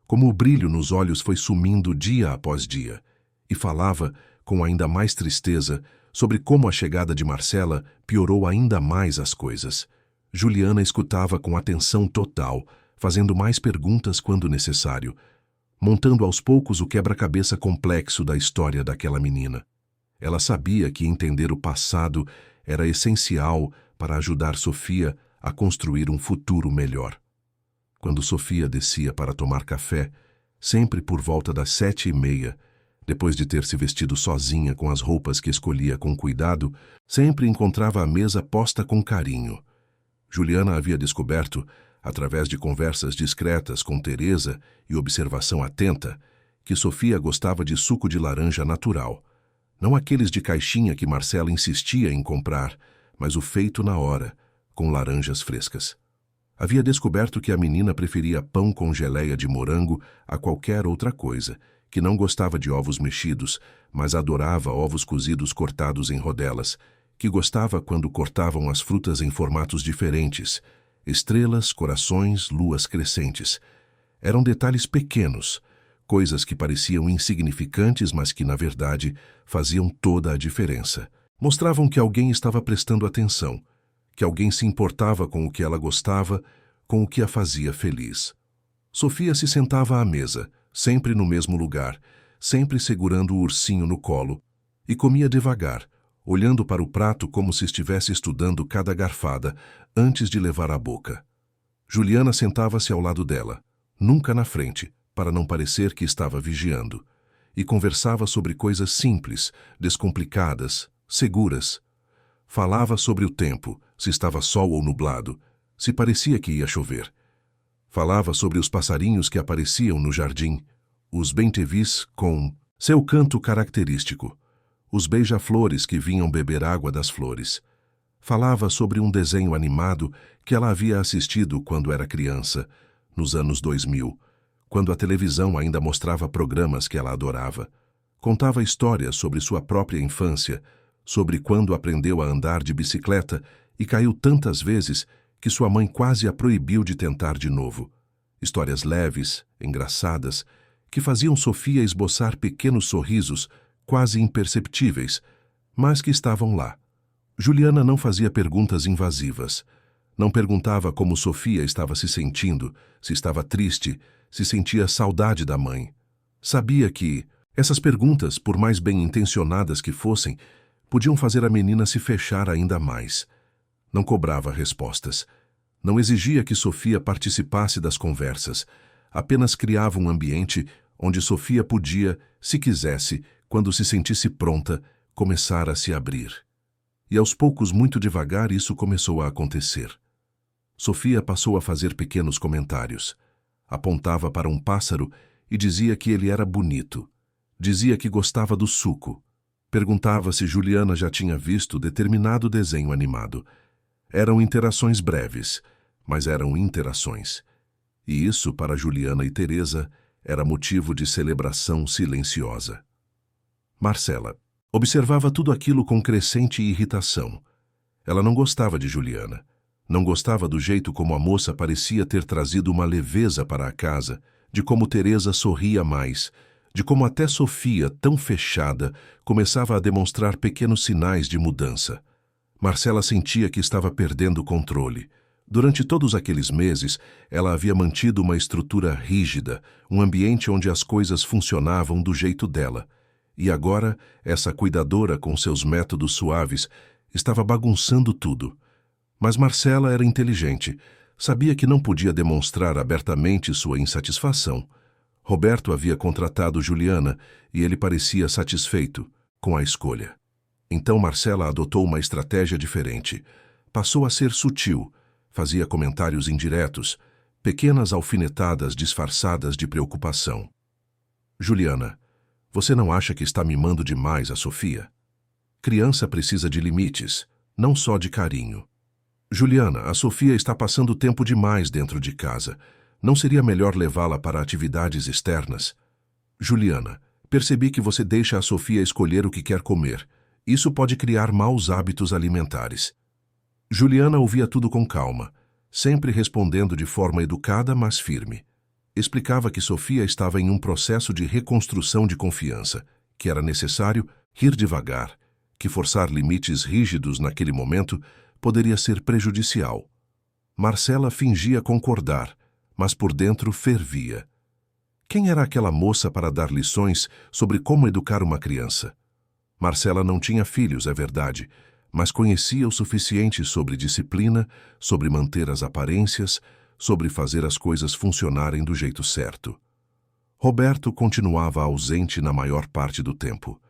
como o brilho nos olhos foi sumindo dia após dia, e falava, com ainda mais tristeza, sobre como a chegada de Marcela piorou ainda mais as coisas. Juliana escutava com atenção total, fazendo mais perguntas quando necessário, montando aos poucos o quebra-cabeça complexo da história daquela menina. Ela sabia que entender o passado era essencial para ajudar Sofia a construir um futuro melhor. Quando Sofia descia para tomar café, sempre por volta das 7h30, depois de ter se vestido sozinha com as roupas que escolhia com cuidado, sempre encontrava a mesa posta com carinho. Juliana havia descoberto, através de conversas discretas com Teresa e observação atenta, que Sofia gostava de suco de laranja natural. Não aqueles de caixinha que Marcela insistia em comprar, mas o feito na hora, com laranjas frescas. Havia descoberto que a menina preferia pão com geleia de morango a qualquer outra coisa, que não gostava de ovos mexidos, mas adorava ovos cozidos cortados em rodelas, que gostava quando cortavam as frutas em formatos diferentes, estrelas, corações, luas crescentes. Eram detalhes pequenos, coisas que pareciam insignificantes, mas que, na verdade, faziam toda a diferença. Mostravam que alguém estava prestando atenção, que alguém se importava com o que ela gostava, com o que a fazia feliz. Sofia se sentava à mesa, sempre no mesmo lugar, sempre segurando o ursinho no colo, e comia devagar, olhando para o prato como se estivesse estudando cada garfada antes de levar à boca. Juliana sentava-se ao lado dela, nunca na frente, para não parecer que estava vigiando, e conversava sobre coisas simples, descomplicadas, seguras. Falava sobre o tempo, se estava sol ou nublado, se parecia que ia chover. Falava sobre os passarinhos que apareciam no jardim, os bem-te-vis com seu canto característico, os beija-flores que vinham beber água das flores. Falava sobre um desenho animado que ela havia assistido quando era criança, nos anos 2000, quando a televisão ainda mostrava programas que ela adorava. Contava histórias sobre sua própria infância, sobre quando aprendeu a andar de bicicleta e caiu tantas vezes que sua mãe quase a proibiu de tentar de novo. Histórias leves, engraçadas, que faziam Sofia esboçar pequenos sorrisos, quase imperceptíveis, mas que estavam lá. Juliana não fazia perguntas invasivas. Não perguntava como Sofia estava se sentindo, se estava triste, se sentia saudade da mãe. Sabia que essas perguntas, por mais bem intencionadas que fossem, podiam fazer a menina se fechar ainda mais. Não cobrava respostas. Não exigia que Sofia participasse das conversas. Apenas criava um ambiente onde Sofia podia, se quisesse, quando se sentisse pronta, começar a se abrir. E aos poucos, muito devagar, isso começou a acontecer. Sofia passou a fazer pequenos comentários. Apontava para um pássaro e dizia que ele era bonito. Dizia que gostava do suco. Perguntava se Juliana já tinha visto determinado desenho animado. Eram interações breves, mas eram interações. E isso, para Juliana e Teresa, era motivo de celebração silenciosa. Marcela observava tudo aquilo com crescente irritação. Ela não gostava de Juliana. Não gostava do jeito como a moça parecia ter trazido uma leveza para a casa, de como Teresa sorria mais, de como até Sofia, tão fechada, começava a demonstrar pequenos sinais de mudança. Marcela sentia que estava perdendo o controle. Durante todos aqueles meses, ela havia mantido uma estrutura rígida, um ambiente onde as coisas funcionavam do jeito dela. E agora, essa cuidadora com seus métodos suaves estava bagunçando tudo. Mas Marcela era inteligente, sabia que não podia demonstrar abertamente sua insatisfação. Roberto havia contratado Juliana e ele parecia satisfeito com a escolha. Então Marcela adotou uma estratégia diferente. Passou a ser sutil, fazia comentários indiretos, pequenas alfinetadas disfarçadas de preocupação. Juliana, você não acha que está mimando demais a Sofia? Criança precisa de limites, não só de carinho. Juliana, a Sofia está passando tempo demais dentro de casa. Não seria melhor levá-la para atividades externas? Juliana, Percebi que você deixa a Sofia escolher o que quer comer. Isso pode criar maus hábitos alimentares. Juliana ouvia tudo com calma, sempre respondendo de forma educada, mas firme. Explicava que Sofia estava em um processo de reconstrução de confiança, que era necessário ir devagar, que forçar limites rígidos naquele momento poderia ser prejudicial. Marcela fingia concordar, mas por dentro fervia. Quem era aquela moça para dar lições sobre como educar uma criança? Marcela não tinha filhos, é verdade, mas conhecia o suficiente sobre disciplina, sobre manter as aparências, sobre fazer as coisas funcionarem do jeito certo. Roberto continuava ausente na maior parte do tempo.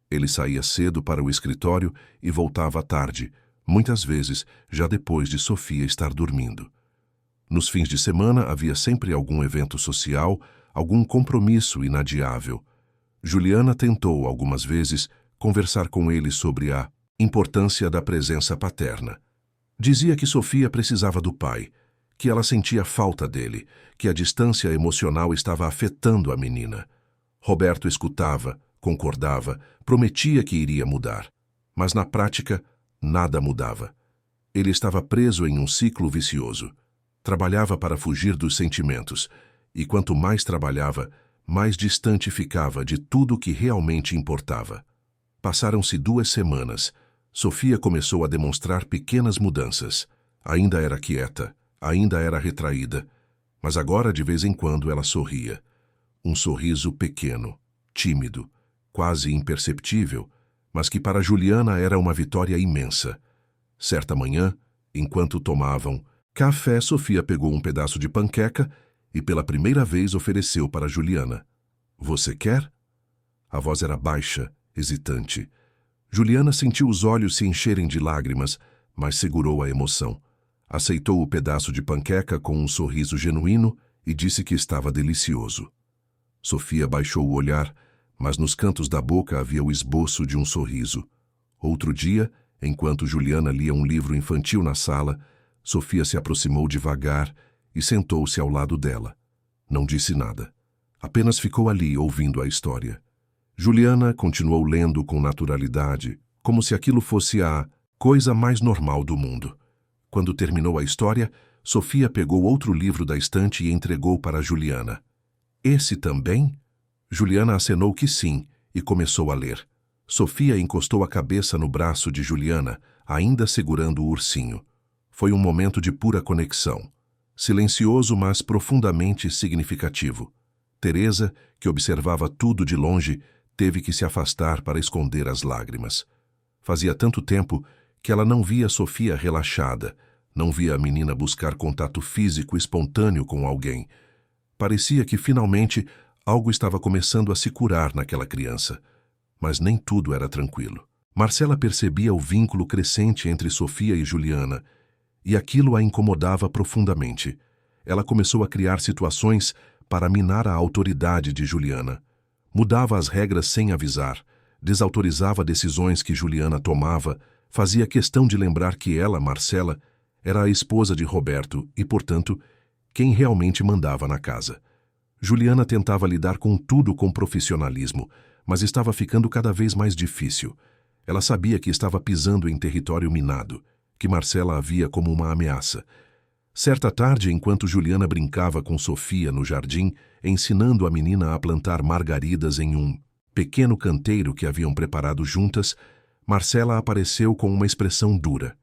Ele saía cedo para o escritório e voltava à tarde, muitas vezes já depois de Sofia estar dormindo. Nos fins de semana havia sempre algum evento social, algum compromisso inadiável. Juliana tentou, algumas vezes, conversar com ele sobre a importância da presença paterna. Dizia que Sofia precisava do pai, que ela sentia falta dele, que a distância emocional estava afetando a menina. Roberto escutava, concordava, prometia que iria mudar. Mas na prática, nada mudava. Ele estava preso em um ciclo vicioso. Trabalhava para fugir dos sentimentos, e quanto mais trabalhava, mais distante ficava de tudo que realmente importava. Passaram-se 2 semanas. Sofia começou a demonstrar pequenas mudanças. Ainda era quieta, ainda era retraída, mas agora de vez em quando ela sorria. Um sorriso pequeno, tímido, quase imperceptível, mas que para Juliana era uma vitória imensa. Certa manhã, enquanto tomavam café, Sofia pegou um pedaço de panqueca e pela primeira vez ofereceu para Juliana. "Você quer?" A voz era baixa, hesitante. Juliana sentiu os olhos se encherem de lágrimas, mas segurou a emoção. Aceitou o pedaço de panqueca com um sorriso genuíno e disse que estava delicioso. Sofia baixou o olhar, mas nos cantos da boca havia o esboço de um sorriso. Outro dia, enquanto Juliana lia um livro infantil na sala, Sofia se aproximou devagar e sentou-se ao lado dela. Não disse nada. Apenas ficou ali ouvindo a história. Juliana continuou lendo com naturalidade, como se aquilo fosse a coisa mais normal do mundo. Quando terminou a história, Sofia pegou outro livro da estante e entregou para Juliana. "Esse também?" Juliana acenou que sim e começou a ler. Sofia encostou a cabeça no braço de Juliana, ainda segurando o ursinho. Foi um momento de pura conexão. Silencioso, mas profundamente significativo. Teresa, que observava tudo de longe, teve que se afastar para esconder as lágrimas. Fazia tanto tempo que ela não via Sofia relaxada, não via a menina buscar contato físico espontâneo com alguém. Parecia que, finalmente, algo estava começando a se curar naquela criança. Mas nem tudo era tranquilo. Marcela percebia o vínculo crescente entre Sofia e Juliana, e aquilo a incomodava profundamente. Ela começou a criar situações para minar a autoridade de Juliana. Mudava as regras sem avisar, desautorizava decisões que Juliana tomava, fazia questão de lembrar que ela, Marcela, era a esposa de Roberto e, portanto, quem realmente mandava na casa. Juliana tentava lidar com tudo com profissionalismo, mas estava ficando cada vez mais difícil. Ela sabia que estava pisando em território minado, que Marcela a via como uma ameaça. Certa tarde, enquanto Juliana brincava com Sofia no jardim, ensinando a menina a plantar margaridas em um pequeno canteiro que haviam preparado juntas, Marcela apareceu com uma expressão dura.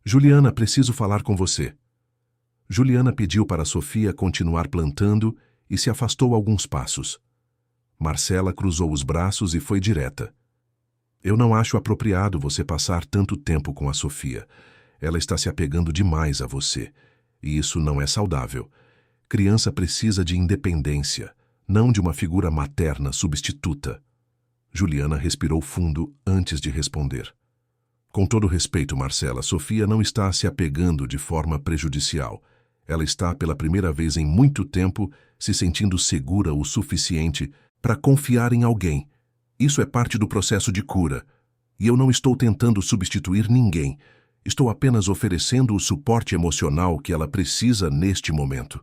"Juliana, preciso falar com você." Juliana pediu para Sofia continuar plantando e se afastou alguns passos. Marcela cruzou os braços e foi direta. "Eu não acho apropriado você passar tanto tempo com a Sofia. Ela está se apegando demais a você. E isso não é saudável. Criança precisa de independência, não de uma figura materna substituta." Juliana respirou fundo antes de responder. "Com todo respeito, Marcela, Sofia não está se apegando de forma prejudicial. Ela está, pela primeira vez em muito tempo, se sentindo segura o suficiente para confiar em alguém. Isso é parte do processo de cura. E eu não estou tentando substituir ninguém. Estou apenas oferecendo o suporte emocional que ela precisa neste momento."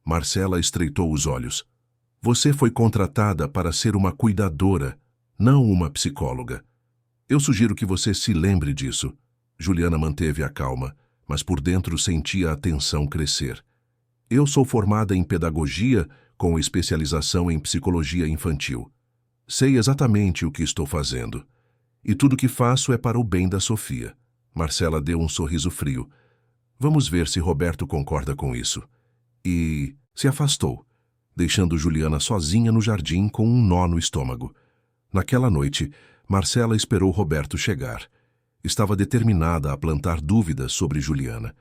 Marcela estreitou os olhos. Você foi contratada para ser uma cuidadora, não uma psicóloga. Eu sugiro que você se lembre disso. Juliana manteve a calma, mas por dentro sentia a tensão crescer. Eu sou formada em pedagogia com especialização em psicologia infantil. Sei exatamente o que estou fazendo. E tudo que faço é para o bem da Sofia. Marcela deu um sorriso frio. Vamos ver se Roberto concorda com isso. E se afastou, deixando Juliana sozinha no jardim com um nó no estômago. Naquela noite, Marcela esperou Roberto chegar. Estava determinada a plantar dúvidas sobre Juliana.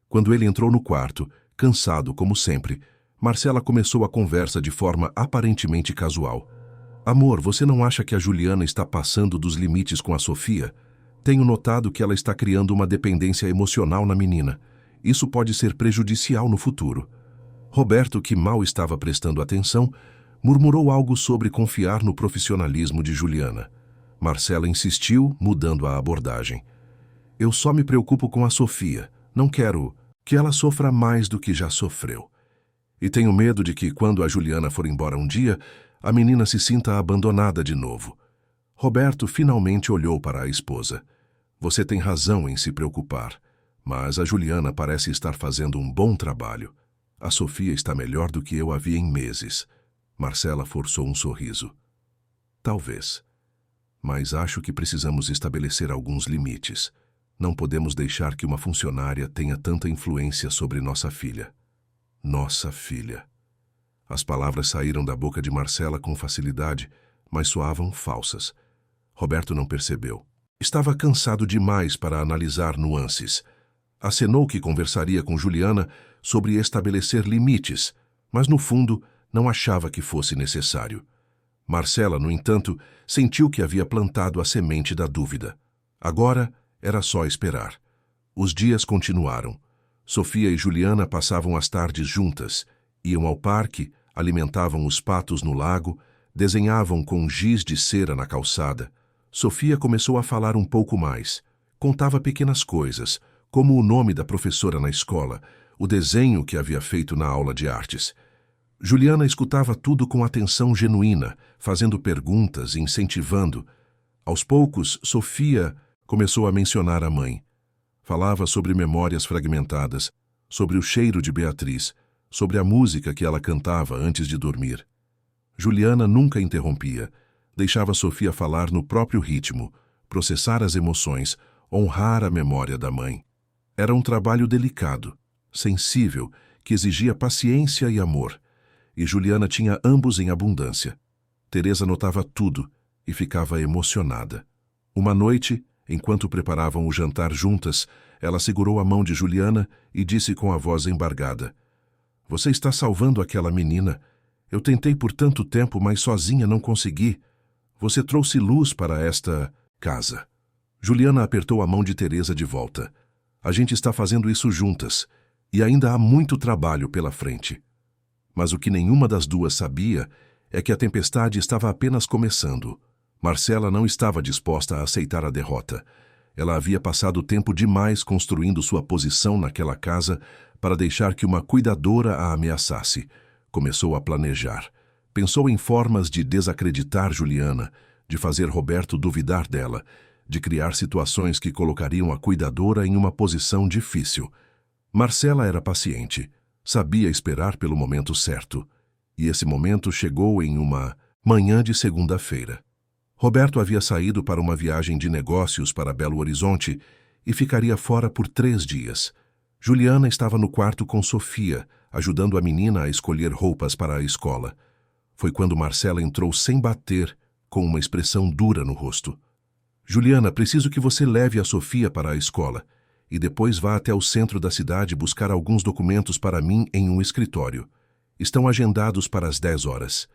Quando ele entrou no quarto, cansado como sempre, Marcela começou a conversa de forma aparentemente casual. Amor, você não acha que a Juliana está passando dos limites com a Sofia? Tenho notado que ela está criando uma dependência emocional na menina. Isso pode ser prejudicial no futuro. Roberto, que mal estava prestando atenção, murmurou algo sobre confiar no profissionalismo de Juliana. Marcela insistiu, mudando a abordagem. Eu só me preocupo com a Sofia. Não quero que ela sofra mais do que já sofreu. E tenho medo de que, quando a Juliana for embora um dia, a menina se sinta abandonada de novo. Roberto finalmente olhou para a esposa. Você tem razão em se preocupar, mas a Juliana parece estar fazendo um bom trabalho. A Sofia está melhor do que eu a vi em meses. Marcela forçou um sorriso. Talvez. Mas acho que precisamos estabelecer alguns limites. Não podemos deixar que uma funcionária tenha tanta influência sobre nossa filha. Nossa filha. As palavras saíram da boca de Marcela com facilidade, mas soavam falsas. Roberto não percebeu. Estava cansado demais para analisar nuances. Acenou que conversaria com Juliana sobre estabelecer limites, mas no fundo não achava que fosse necessário. Marcela, no entanto, sentiu que havia plantado a semente da dúvida. Agora era só esperar. Os dias continuaram. Sofia e Juliana passavam as tardes juntas, iam ao parque, alimentavam os patos no lago, desenhavam com giz de cera na calçada. Sofia começou a falar um pouco mais. Contava pequenas coisas, como o nome da professora na escola, o desenho que havia feito na aula de artes. Juliana escutava tudo com atenção genuína, fazendo perguntas, incentivando. Aos poucos, Sofia começou a mencionar a mãe. Falava sobre memórias fragmentadas, sobre o cheiro de Beatriz, sobre a música que ela cantava antes de dormir. Juliana nunca interrompia. Deixava Sofia falar no próprio ritmo, processar as emoções, honrar a memória da mãe. Era um trabalho delicado, sensível, que exigia paciência e amor. E Juliana tinha ambos em abundância. Teresa notava tudo e ficava emocionada. Uma noite, enquanto preparavam o jantar juntas, ela segurou a mão de Juliana e disse com a voz embargada: Você está salvando aquela menina. Eu tentei por tanto tempo, mas sozinha não consegui. Você trouxe luz para esta casa. Juliana apertou a mão de Teresa de volta. A gente está fazendo isso juntas, e ainda há muito trabalho pela frente. Mas o que nenhuma das duas sabia é que a tempestade estava apenas começando. Marcela não estava disposta a aceitar a derrota. Ela havia passado tempo demais construindo sua posição naquela casa para deixar que uma cuidadora a ameaçasse. Começou a planejar. Pensou em formas de desacreditar Juliana, de fazer Roberto duvidar dela, de criar situações que colocariam a cuidadora em uma posição difícil. Marcela era paciente, sabia esperar pelo momento certo. E esse momento chegou em uma manhã de segunda-feira. Roberto havia saído para uma viagem de negócios para Belo Horizonte e ficaria fora por 3 dias. Juliana estava no quarto com Sofia, ajudando a menina a escolher roupas para a escola. Foi quando Marcela entrou sem bater, com uma expressão dura no rosto. Juliana, preciso que você leve a Sofia para a escola e depois vá até o centro da cidade buscar alguns documentos para mim em um escritório. Estão agendados para as 10 horas.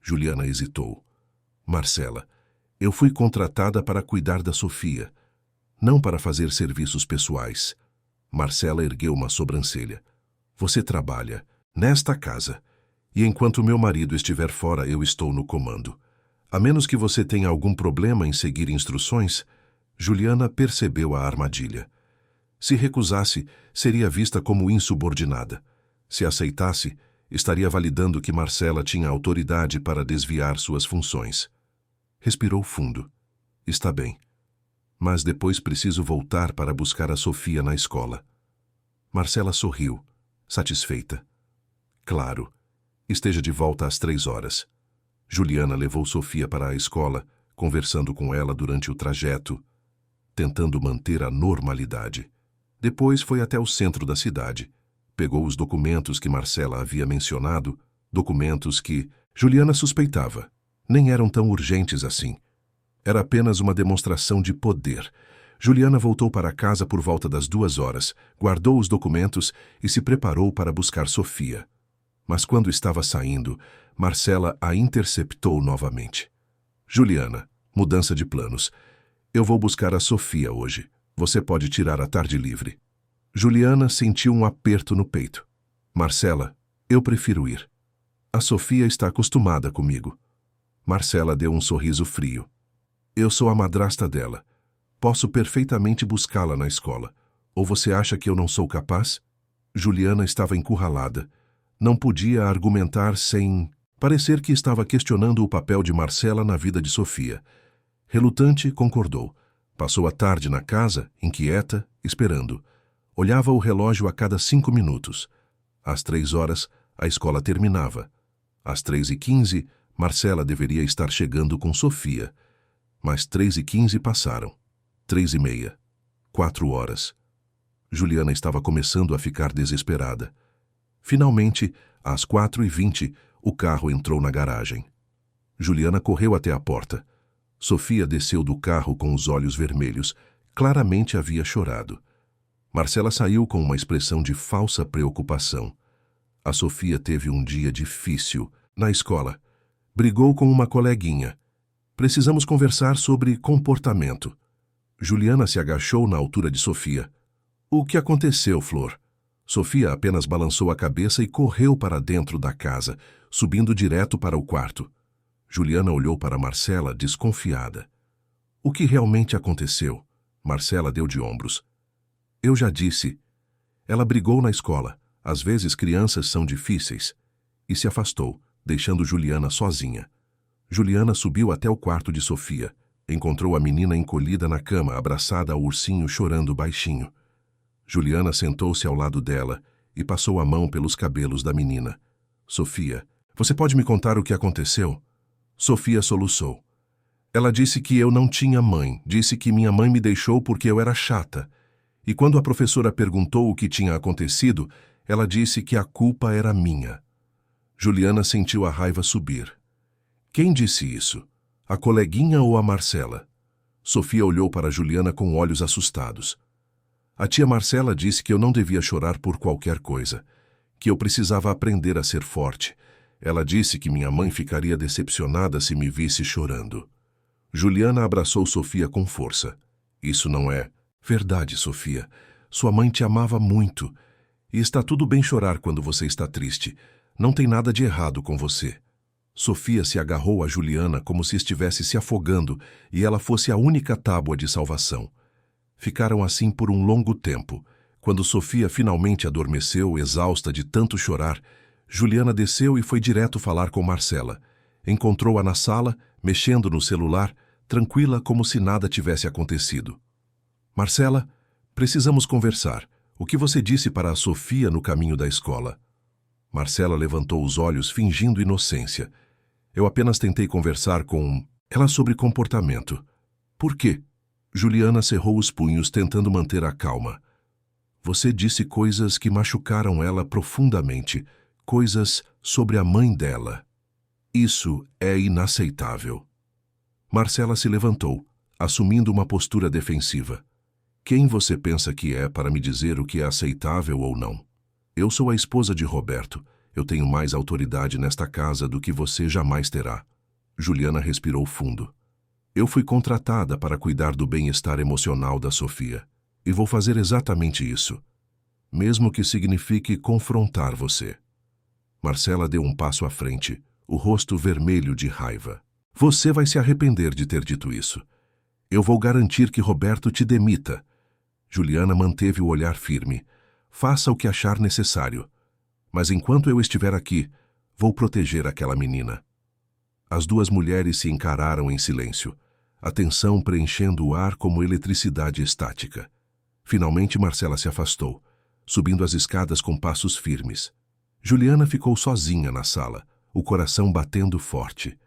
Juliana hesitou. Marcela, eu fui contratada para cuidar da Sofia, não para fazer serviços pessoais. Marcela ergueu uma sobrancelha. Você trabalha nesta casa, e enquanto meu marido estiver fora, eu estou no comando. A menos que você tenha algum problema em seguir instruções, Juliana percebeu a armadilha. Se recusasse, seria vista como insubordinada. Se aceitasse, Estaria validando que Marcela tinha autoridade para desviar suas funções. Respirou fundo. Está bem. Mas depois preciso voltar para buscar a Sofia na escola. Marcela sorriu, satisfeita. Claro. Esteja de volta às 3 horas. Juliana levou Sofia para a escola, conversando com ela durante o trajeto, tentando manter a normalidade. Depois foi até o centro da cidade. Pegou os documentos que Marcela havia mencionado, documentos que Juliana suspeitava. Nem eram tão urgentes assim. Era apenas uma demonstração de poder. Juliana voltou para casa por volta das 2 horas, guardou os documentos e se preparou para buscar Sofia. Mas quando estava saindo, Marcela a interceptou novamente. Juliana, mudança de planos. Eu vou buscar a Sofia hoje. Você pode tirar a tarde livre. Juliana sentiu um aperto no peito. Marcela, eu prefiro ir. A Sofia está acostumada comigo. Marcela deu um sorriso frio. Eu sou a madrasta dela. Posso perfeitamente buscá-la na escola. Ou você acha que eu não sou capaz? Juliana estava encurralada. Não podia argumentar sem parecer que estava questionando o papel de Marcela na vida de Sofia. Relutante, concordou. Passou a tarde na casa, inquieta, esperando. Olhava o relógio a cada 5 minutos. Às 3 horas, a escola terminava. Às 3h15, Marcela deveria estar chegando com Sofia. Mas 3h15 passaram. 3h30. 4 horas. Juliana estava começando a ficar desesperada. Finalmente, às 4h20, o carro entrou na garagem. Juliana correu até a porta. Sofia desceu do carro com os olhos vermelhos. Claramente havia chorado. Marcela saiu com uma expressão de falsa preocupação. A Sofia teve um dia difícil na escola. Brigou com uma coleguinha. Precisamos conversar sobre comportamento. Juliana se agachou na altura de Sofia. O que aconteceu, Flor? Sofia apenas balançou a cabeça e correu para dentro da casa, subindo direto para o quarto. Juliana olhou para Marcela, desconfiada. O que realmente aconteceu? Marcela deu de ombros. Eu já disse. Ela brigou na escola. Às vezes crianças são difíceis. E se afastou, deixando Juliana sozinha. Juliana subiu até o quarto de Sofia. Encontrou a menina encolhida na cama, abraçada ao ursinho, chorando baixinho. Juliana sentou-se ao lado dela e passou a mão pelos cabelos da menina. Sofia, você pode me contar o que aconteceu? Sofia soluçou. Ela disse que eu não tinha mãe, disse que minha mãe me deixou porque eu era chata. E quando a professora perguntou o que tinha acontecido, ela disse que a culpa era minha. Juliana sentiu a raiva subir. Quem disse isso? A coleguinha ou a Marcela? Sofia olhou para Juliana com olhos assustados. A tia Marcela disse que eu não devia chorar por qualquer coisa, que eu precisava aprender a ser forte. Ela disse que minha mãe ficaria decepcionada se me visse chorando. Juliana abraçou Sofia com força. Isso não é verdade, Sofia. Sua mãe te amava muito. E está tudo bem chorar quando você está triste. Não tem nada de errado com você. Sofia se agarrou a Juliana como se estivesse se afogando e ela fosse a única tábua de salvação. Ficaram assim por um longo tempo. Quando Sofia finalmente adormeceu, exausta de tanto chorar, Juliana desceu e foi direto falar com Marcela. Encontrou-a na sala, mexendo no celular, tranquila como se nada tivesse acontecido. Marcela, precisamos conversar. O que você disse para a Sofia no caminho da escola? Marcela levantou os olhos, fingindo inocência. Eu apenas tentei conversar com ela sobre comportamento. Por quê? Juliana cerrou os punhos, tentando manter a calma. Você disse coisas que machucaram ela profundamente, coisas sobre a mãe dela. Isso é inaceitável. Marcela se levantou, assumindo uma postura defensiva. Quem você pensa que é para me dizer o que é aceitável ou não? Eu sou a esposa de Roberto. Eu tenho mais autoridade nesta casa do que você jamais terá. Juliana respirou fundo. Eu fui contratada para cuidar do bem-estar emocional da Sofia. E vou fazer exatamente isso. Mesmo que signifique confrontar você. Marcela deu um passo à frente, o rosto vermelho de raiva. Você vai se arrepender de ter dito isso. Eu vou garantir que Roberto te demita. Juliana manteve o olhar firme. Faça o que achar necessário. Mas enquanto eu estiver aqui, vou proteger aquela menina. As duas mulheres se encararam em silêncio, a tensão preenchendo o ar como eletricidade estática. Finalmente Marcela se afastou, subindo as escadas com passos firmes. Juliana ficou sozinha na sala, o coração batendo forte.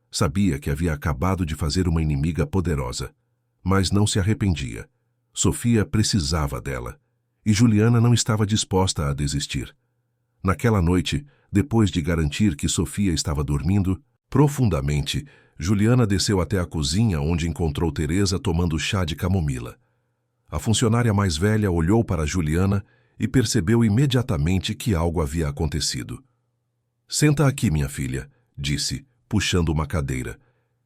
Sabia que havia acabado de fazer uma inimiga poderosa, mas não se arrependia. Sofia precisava dela, e Juliana não estava disposta a desistir. Naquela noite, depois de garantir que Sofia estava dormindo profundamente, Juliana desceu até a cozinha onde encontrou Teresa tomando chá de camomila. A funcionária mais velha olhou para Juliana e percebeu imediatamente que algo havia acontecido. "Senta aqui, minha filha", disse, puxando uma cadeira.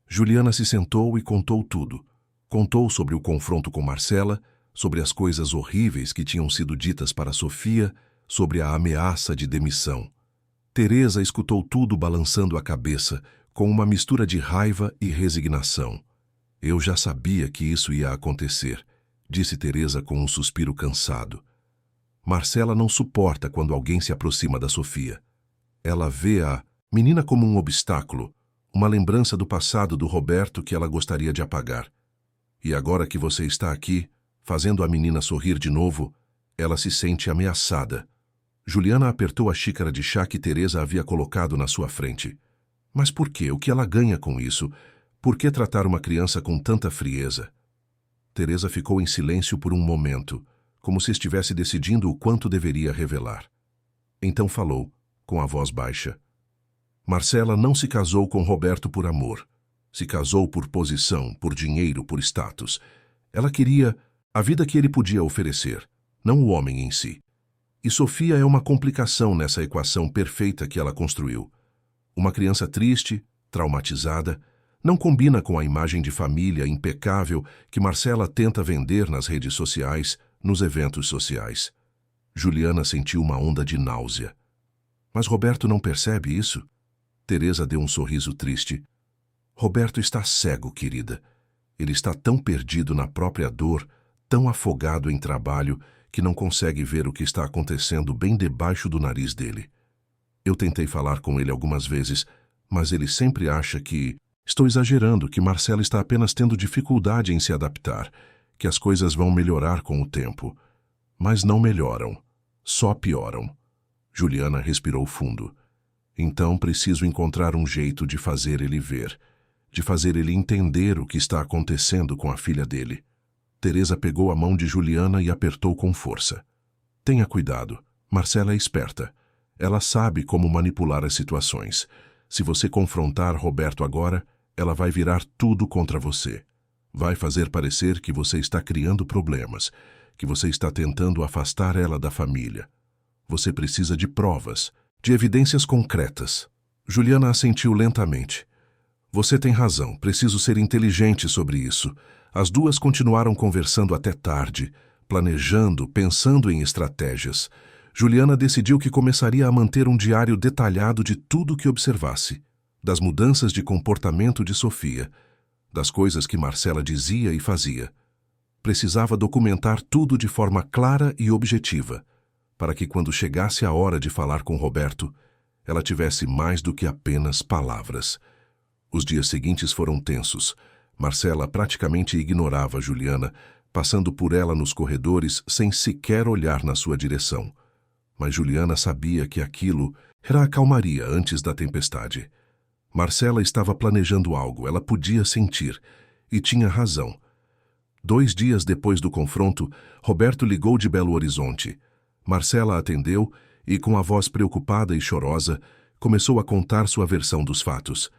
Juliana se sentou e contou tudo. Contou sobre o confronto com Marcela, sobre as coisas horríveis que tinham sido ditas para Sofia, sobre a ameaça de demissão. Teresa escutou tudo balançando a cabeça, com uma mistura de raiva e resignação. "Eu já sabia que isso ia acontecer", disse Teresa com um suspiro cansado. Marcela não suporta quando alguém se aproxima da Sofia. Ela vê a menina como um obstáculo, uma lembrança do passado do Roberto que ela gostaria de apagar. E agora que você está aqui, fazendo a menina sorrir de novo, ela se sente ameaçada. Juliana apertou a xícara de chá que Teresa havia colocado na sua frente. Mas por quê? O que ela ganha com isso? Por que tratar uma criança com tanta frieza? Teresa ficou em silêncio por um momento, como se estivesse decidindo o quanto deveria revelar. Então falou, com a voz baixa. Marcela não se casou com Roberto por amor. Se casou por posição, por dinheiro, por status. Ela queria a vida que ele podia oferecer, não o homem em si. E Sofia é uma complicação nessa equação perfeita que ela construiu. Uma criança triste, traumatizada, não combina com a imagem de família impecável que Marcela tenta vender nas redes sociais, nos eventos sociais. Juliana sentiu uma onda de náusea. Mas Roberto não percebe isso? Teresa deu um sorriso triste. Roberto está cego, querida. Ele está tão perdido na própria dor, tão afogado em trabalho, que não consegue ver o que está acontecendo bem debaixo do nariz dele. Eu tentei falar com ele algumas vezes, mas ele sempre acha que estou exagerando, que Marcela está apenas tendo dificuldade em se adaptar, que as coisas vão melhorar com o tempo. Mas não melhoram, só pioram. Juliana respirou fundo. Então preciso encontrar um jeito de fazer ele ver, de fazer ele entender o que está acontecendo com a filha dele. Teresa pegou a mão de Juliana e apertou com força. Tenha cuidado, Marcela é esperta. Ela sabe como manipular as situações. Se você confrontar Roberto agora, ela vai virar tudo contra você. Vai fazer parecer que você está criando problemas, que você está tentando afastar ela da família. Você precisa de provas, de evidências concretas. Juliana assentiu lentamente. Você tem razão, preciso ser inteligente sobre isso. As duas continuaram conversando até tarde, planejando, pensando em estratégias. Juliana decidiu que começaria a manter um diário detalhado de tudo que observasse, das mudanças de comportamento de Sofia, das coisas que Marcela dizia e fazia. Precisava documentar tudo de forma clara e objetiva, para que quando chegasse a hora de falar com Roberto, ela tivesse mais do que apenas palavras. Os dias seguintes foram tensos. Marcela praticamente ignorava Juliana, passando por ela nos corredores sem sequer olhar na sua direção. Mas Juliana sabia que aquilo era a calmaria antes da tempestade. Marcela estava planejando algo, ela podia sentir, e tinha razão. 2 dias depois do confronto, Roberto ligou de Belo Horizonte. Marcela atendeu e, com a voz preocupada e chorosa, começou a contar sua versão dos fatos.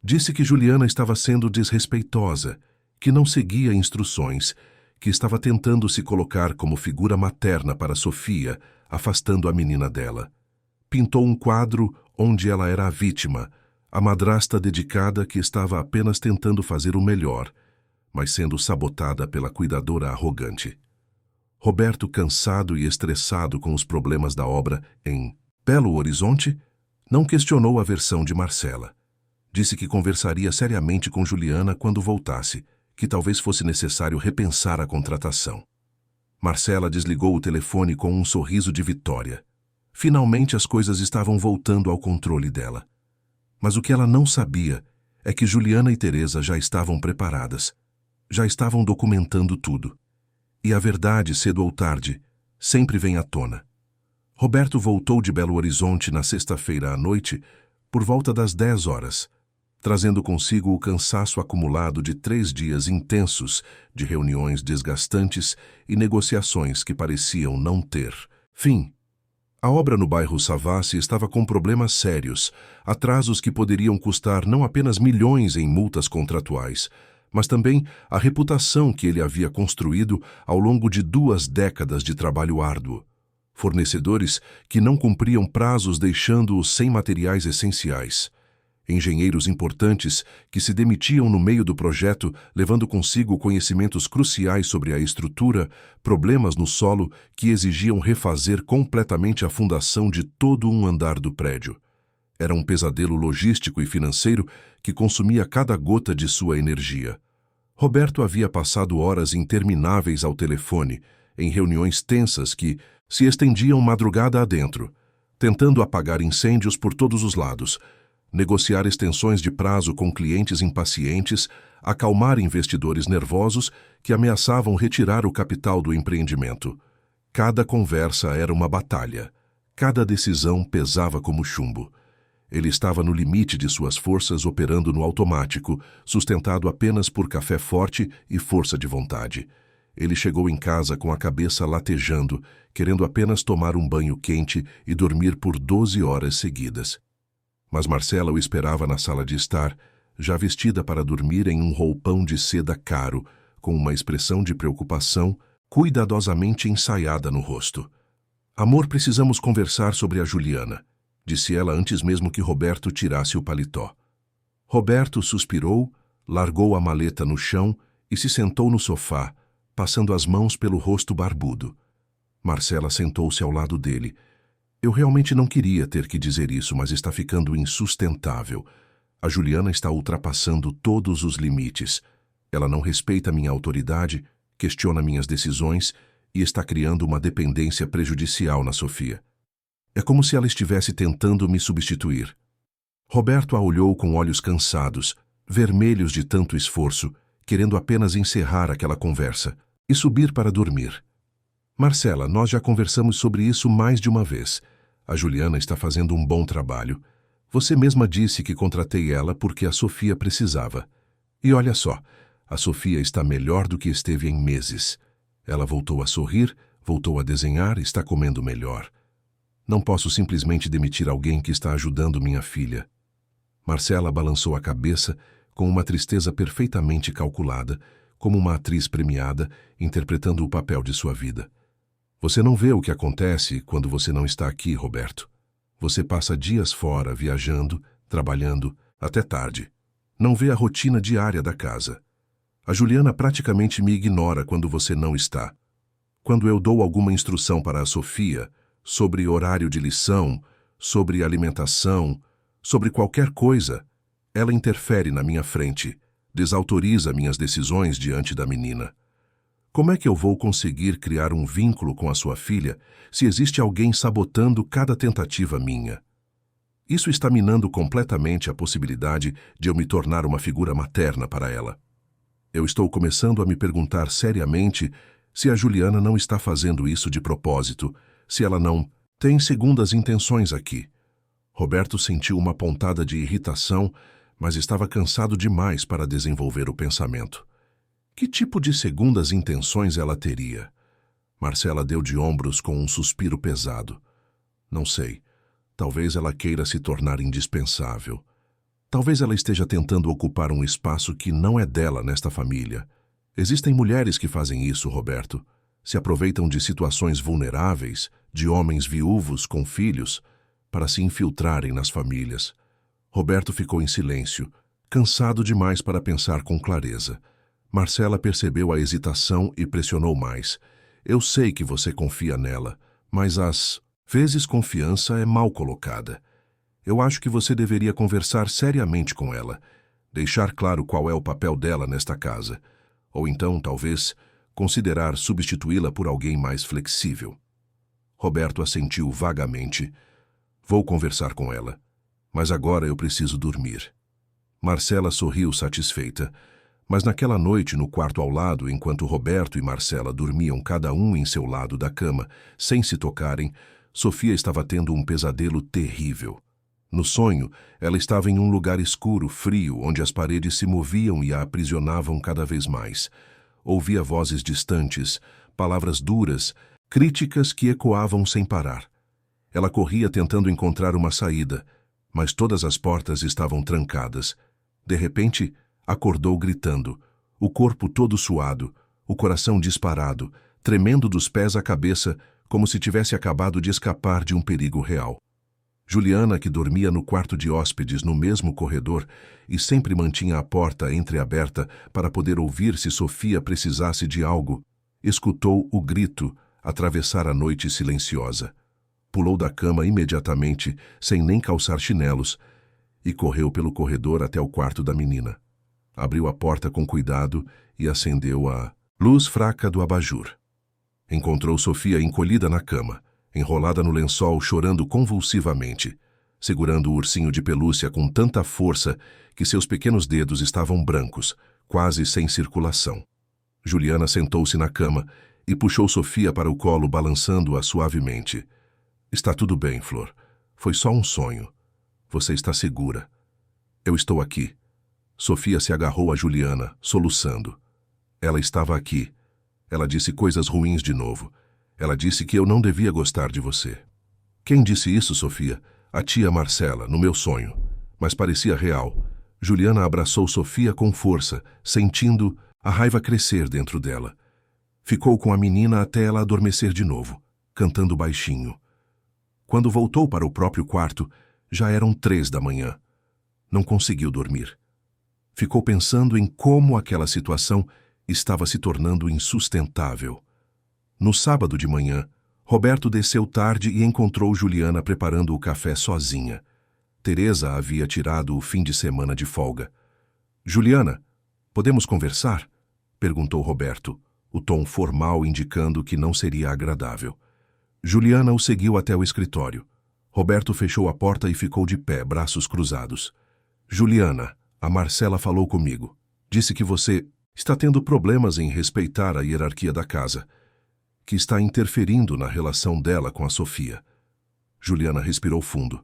Disse que Juliana estava sendo desrespeitosa, que não seguia instruções, que estava tentando se colocar como figura materna para Sofia, afastando a menina dela. Pintou um quadro onde ela era a vítima, a madrasta dedicada que estava apenas tentando fazer o melhor, mas sendo sabotada pela cuidadora arrogante. Roberto, cansado e estressado com os problemas da obra em Belo Horizonte, não questionou a versão de Marcela. Disse que conversaria seriamente com Juliana quando voltasse, que talvez fosse necessário repensar a contratação. Marcela desligou o telefone com um sorriso de vitória. Finalmente as coisas estavam voltando ao controle dela. Mas o que ela não sabia é que Juliana e Teresa já estavam preparadas. Já estavam documentando tudo. E a verdade, cedo ou tarde, sempre vem à tona. Roberto voltou de Belo Horizonte na sexta-feira à noite, por volta das 10 horas, trazendo consigo o cansaço acumulado de 3 dias intensos de reuniões desgastantes e negociações que pareciam não ter fim. A obra no bairro Savassi estava com problemas sérios, atrasos que poderiam custar não apenas milhões em multas contratuais, mas também a reputação que ele havia construído ao longo de 2 décadas de trabalho árduo. Fornecedores que não cumpriam prazos deixando-o sem materiais essenciais. Engenheiros importantes que se demitiam no meio do projeto, levando consigo conhecimentos cruciais sobre a estrutura, problemas no solo que exigiam refazer completamente a fundação de todo um andar do prédio. Era um pesadelo logístico e financeiro que consumia cada gota de sua energia. Roberto havia passado horas intermináveis ao telefone, em reuniões tensas que se estendiam madrugada adentro, tentando apagar incêndios por todos os lados, negociar extensões de prazo com clientes impacientes, acalmar investidores nervosos que ameaçavam retirar o capital do empreendimento. Cada conversa era uma batalha. Cada decisão pesava como chumbo. Ele estava no limite de suas forças operando no automático, sustentado apenas por café forte e força de vontade. Ele chegou em casa com a cabeça latejando, querendo apenas tomar um banho quente e dormir por 12 horas seguidas. Mas Marcela o esperava na sala de estar, já vestida para dormir em um roupão de seda caro, com uma expressão de preocupação cuidadosamente ensaiada no rosto. "Amor, precisamos conversar sobre a Juliana", disse ela antes mesmo que Roberto tirasse o paletó. Roberto suspirou, largou a maleta no chão e se sentou no sofá, passando as mãos pelo rosto barbudo. Marcela sentou-se ao lado dele. "Eu realmente não queria ter que dizer isso, mas está ficando insustentável. A Juliana está ultrapassando todos os limites. Ela não respeita minha autoridade, questiona minhas decisões e está criando uma dependência prejudicial na Sofia. É como se ela estivesse tentando me substituir." Roberto a olhou com olhos cansados, vermelhos de tanto esforço, querendo apenas encerrar aquela conversa e subir para dormir. "Marcela, nós já conversamos sobre isso mais de uma vez. A Juliana está fazendo um bom trabalho. Você mesma disse que contratei ela porque a Sofia precisava. E olha só, a Sofia está melhor do que esteve em meses. Ela voltou a sorrir, voltou a desenhar, está comendo melhor. Não posso simplesmente demitir alguém que está ajudando minha filha." Marcela balançou a cabeça com uma tristeza perfeitamente calculada, como uma atriz premiada interpretando o papel de sua vida. "Você não vê o que acontece quando você não está aqui, Roberto. Você passa dias fora, viajando, trabalhando, até tarde. Não vê a rotina diária da casa. A Juliana praticamente me ignora quando você não está. Quando eu dou alguma instrução para a Sofia, sobre horário de lição, sobre alimentação, sobre qualquer coisa, ela interfere na minha frente, desautoriza minhas decisões diante da menina. Como é que eu vou conseguir criar um vínculo com a sua filha se existe alguém sabotando cada tentativa minha? Isso está minando completamente a possibilidade de eu me tornar uma figura materna para ela. Eu estou começando a me perguntar seriamente se a Juliana não está fazendo isso de propósito, se ela não tem segundas intenções aqui." Roberto sentiu uma pontada de irritação, mas estava cansado demais para desenvolver o pensamento. Que tipo de segundas intenções ela teria? Marcela deu de ombros com um suspiro pesado. "Não sei. Talvez ela queira se tornar indispensável. Talvez ela esteja tentando ocupar um espaço que não é dela nesta família. Existem mulheres que fazem isso, Roberto. Se aproveitam de situações vulneráveis, de homens viúvos com filhos, para se infiltrarem nas famílias." Roberto ficou em silêncio, cansado demais para pensar com clareza. Marcela percebeu a hesitação e pressionou mais. "Eu sei que você confia nela, mas às vezes confiança é mal colocada. Eu acho que você deveria conversar seriamente com ela, deixar claro qual é o papel dela nesta casa, ou então, talvez, considerar substituí-la por alguém mais flexível." Roberto assentiu vagamente. Vou conversar com ela, mas agora eu preciso dormir. Marcela sorriu satisfeita, mas naquela noite no quarto ao lado, enquanto Roberto e Marcela dormiam cada um em seu lado da cama, sem se tocarem, Sofia estava tendo um pesadelo terrível. No sonho, ela estava em um lugar escuro, frio, onde as paredes se moviam e a aprisionavam cada vez mais. Ouvia vozes distantes, palavras duras, críticas que ecoavam sem parar. Ela corria tentando encontrar uma saída, mas todas as portas estavam trancadas. De repente, acordou gritando, o corpo todo suado, o coração disparado, tremendo dos pés à cabeça, como se tivesse acabado de escapar de um perigo real. Juliana, que dormia no quarto de hóspedes no mesmo corredor e sempre mantinha a porta entreaberta para poder ouvir se Sofia precisasse de algo, escutou o grito atravessar a noite silenciosa. Pulou da cama imediatamente, sem nem calçar chinelos, e correu pelo corredor até o quarto da menina. Abriu a porta com cuidado e acendeu a luz fraca do abajur. Encontrou Sofia encolhida na cama, enrolada no lençol, chorando convulsivamente, segurando o ursinho de pelúcia com tanta força que seus pequenos dedos estavam brancos, quase sem circulação. Juliana sentou-se na cama e puxou Sofia para o colo, balançando-a suavemente. Está tudo bem, Flor. Foi só um sonho. Você está segura. Eu estou aqui. Sofia se agarrou a Juliana, soluçando. Ela estava aqui. Ela disse coisas ruins de novo. Ela disse que eu não devia gostar de você. Quem disse isso, Sofia? A tia Marcela, no meu sonho. Mas parecia real. Juliana abraçou Sofia com força, sentindo a raiva crescer dentro dela. Ficou com a menina até ela adormecer de novo, cantando baixinho. Quando voltou para o próprio quarto, já eram 3 da manhã. Não conseguiu dormir. Ficou pensando em como aquela situação estava se tornando insustentável. No sábado de manhã, Roberto desceu tarde e encontrou Juliana preparando o café sozinha. Teresa havia tirado o fim de semana de folga. Juliana, podemos conversar? Perguntou Roberto, o tom formal indicando que não seria agradável. Juliana o seguiu até o escritório. Roberto fechou a porta e ficou de pé, braços cruzados. Juliana, a Marcela falou comigo. Disse que você está tendo problemas em respeitar a hierarquia da casa, que está interferindo na relação dela com a Sofia. Juliana respirou fundo.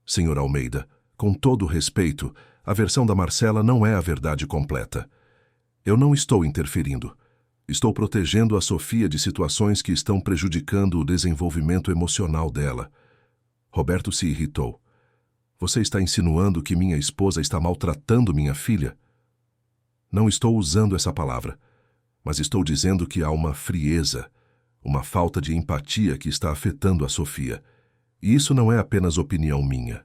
Senhor Almeida, com todo respeito, a versão da Marcela não é a verdade completa. Eu não estou interferindo. Estou protegendo a Sofia de situações que estão prejudicando o desenvolvimento emocional dela. Roberto se irritou. Você está insinuando que minha esposa está maltratando minha filha? Não estou usando essa palavra, mas estou dizendo que há uma frieza, uma falta de empatia que está afetando a Sofia. E isso não é apenas opinião minha.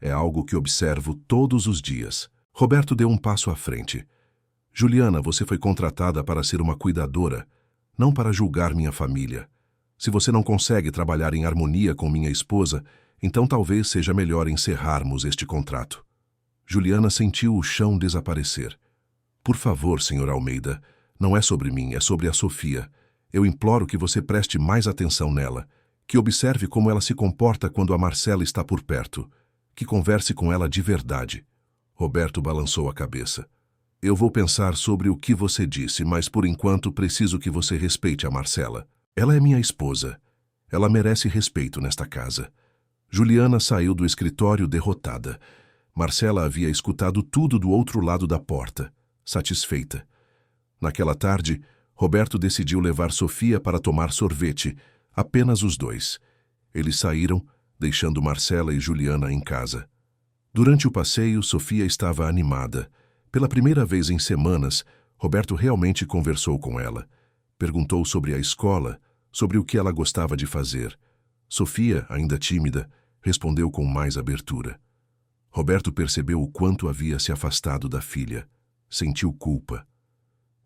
É algo que observo todos os dias. Roberto deu um passo à frente. Juliana, você foi contratada para ser uma cuidadora, não para julgar minha família. Se você não consegue trabalhar em harmonia com minha esposa, então talvez seja melhor encerrarmos este contrato. Juliana sentiu o chão desaparecer. Por favor, Sr. Almeida, não é sobre mim, é sobre a Sofia. Eu imploro que você preste mais atenção nela, que observe como ela se comporta quando a Marcela está por perto, que converse com ela de verdade. Roberto balançou a cabeça. Eu vou pensar sobre o que você disse, mas por enquanto preciso que você respeite a Marcela. Ela é minha esposa. Ela merece respeito nesta casa. Juliana saiu do escritório derrotada. Marcela havia escutado tudo do outro lado da porta, satisfeita. Naquela tarde, Roberto decidiu levar Sofia para tomar sorvete, apenas os dois. Eles saíram, deixando Marcela e Juliana em casa. Durante o passeio, Sofia estava animada. Pela primeira vez em semanas, Roberto realmente conversou com ela. Perguntou sobre a escola, sobre o que ela gostava de fazer. Sofia, ainda tímida, respondeu com mais abertura. Roberto percebeu o quanto havia se afastado da filha. Sentiu culpa.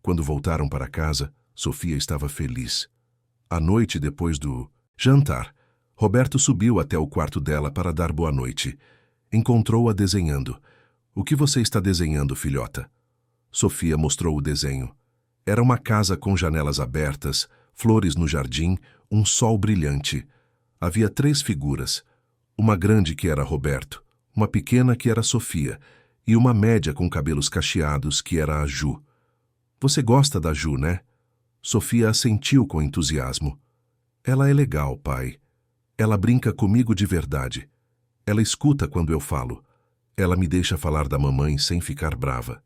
Quando voltaram para casa, Sofia estava feliz. À noite, depois do jantar, Roberto subiu até o quarto dela para dar boa noite. Encontrou-a desenhando. O que você está desenhando, filhota? Sofia mostrou o desenho. Era uma casa com janelas abertas, flores no jardim, um sol brilhante. Havia 3 figuras, uma grande que era Roberto, uma pequena que era Sofia, e uma média com cabelos cacheados que era a Ju. Você gosta da Ju, né? Sofia assentiu com entusiasmo. Ela é legal, pai. Ela brinca comigo de verdade. Ela escuta quando eu falo. Ela me deixa falar da mamãe sem ficar brava.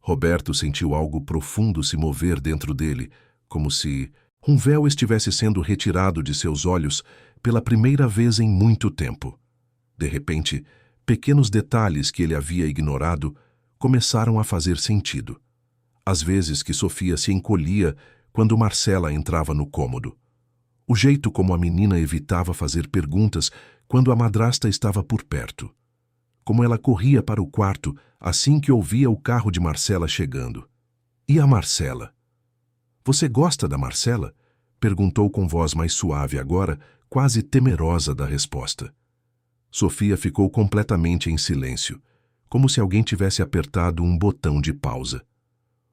Roberto sentiu algo profundo se mover dentro dele, como se um véu estivesse sendo retirado de seus olhos pela primeira vez em muito tempo. De repente, pequenos detalhes que ele havia ignorado começaram a fazer sentido. Às vezes que Sofia se encolhia quando Marcela entrava no cômodo. O jeito como a menina evitava fazer perguntas quando a madrasta estava por perto. Como ela corria para o quarto assim que ouvia o carro de Marcela chegando. E a Marcela? Você gosta da Marcela? Perguntou com voz mais suave agora, quase temerosa da resposta. Sofia ficou completamente em silêncio, como se alguém tivesse apertado um botão de pausa.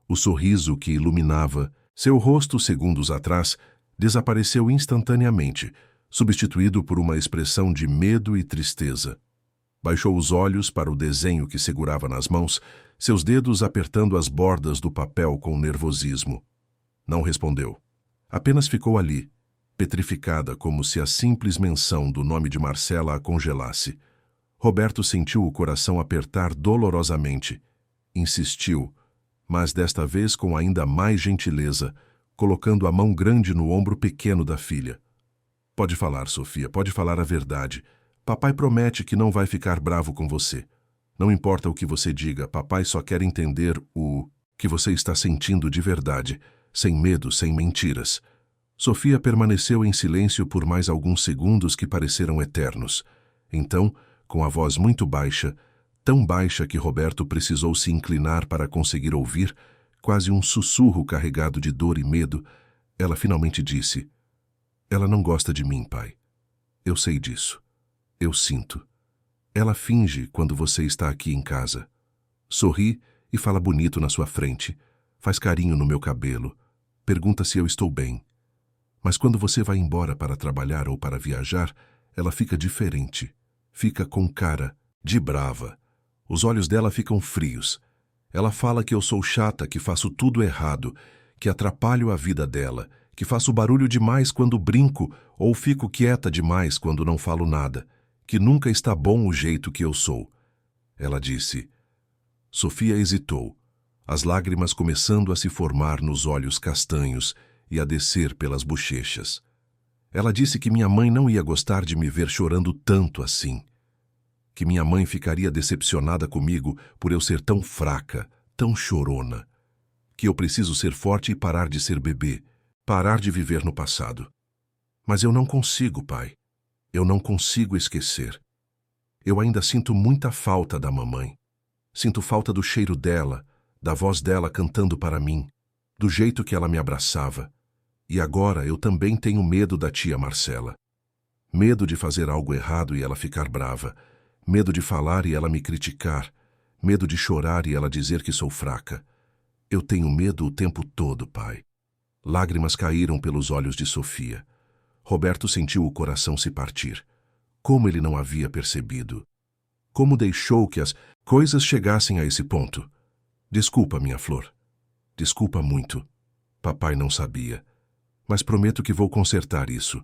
O sorriso que iluminava seu rosto segundos atrás desapareceu instantaneamente, substituído por uma expressão de medo e tristeza. Baixou os olhos para o desenho que segurava nas mãos, seus dedos apertando as bordas do papel com nervosismo. Não respondeu. Apenas ficou ali, petrificada como se a simples menção do nome de Marcela a congelasse. Roberto sentiu o coração apertar dolorosamente. Insistiu, mas desta vez com ainda mais gentileza, colocando a mão grande no ombro pequeno da filha. Pode falar, Sofia, pode falar a verdade. Papai promete que não vai ficar bravo com você. Não importa o que você diga, papai só quer entender o que você está sentindo de verdade, sem medo, sem mentiras. Sofia permaneceu em silêncio por mais alguns segundos que pareceram eternos. Então, com a voz muito baixa, tão baixa que Roberto precisou se inclinar para conseguir ouvir, quase um sussurro carregado de dor e medo, ela finalmente disse: Ela não gosta de mim, pai. Eu sei disso. Eu sinto. Ela finge quando você está aqui em casa. Sorri e fala bonito na sua frente. Faz carinho no meu cabelo. Pergunta se eu estou bem. Mas quando você vai embora para trabalhar ou para viajar, ela fica diferente. Fica com cara de brava. Os olhos dela ficam frios. Ela fala que eu sou chata, que faço tudo errado, que atrapalho a vida dela, que faço barulho demais quando brinco ou fico quieta demais quando não falo nada, que nunca está bom o jeito que eu sou. Ela disse. Sofia hesitou, as lágrimas começando a se formar nos olhos castanhos e a descer pelas bochechas. Ela disse que minha mãe não ia gostar de me ver chorando tanto assim. Que minha mãe ficaria decepcionada comigo por eu ser tão fraca, tão chorona. Que eu preciso ser forte e parar de ser bebê, parar de viver no passado. Mas eu não consigo, pai. Eu não consigo esquecer. Eu ainda sinto muita falta da mamãe. Sinto falta do cheiro dela, da voz dela cantando para mim, do jeito que ela me abraçava. E agora eu também tenho medo da tia Marcela. Medo de fazer algo errado e ela ficar brava. Medo de falar e ela me criticar. Medo de chorar e ela dizer que sou fraca. Eu tenho medo o tempo todo, pai. Lágrimas caíram pelos olhos de Sofia. Roberto sentiu o coração se partir. Como ele não havia percebido? Como deixou que as coisas chegassem a esse ponto? Desculpa, minha flor. Desculpa muito. Papai não sabia. Mas prometo que vou consertar isso.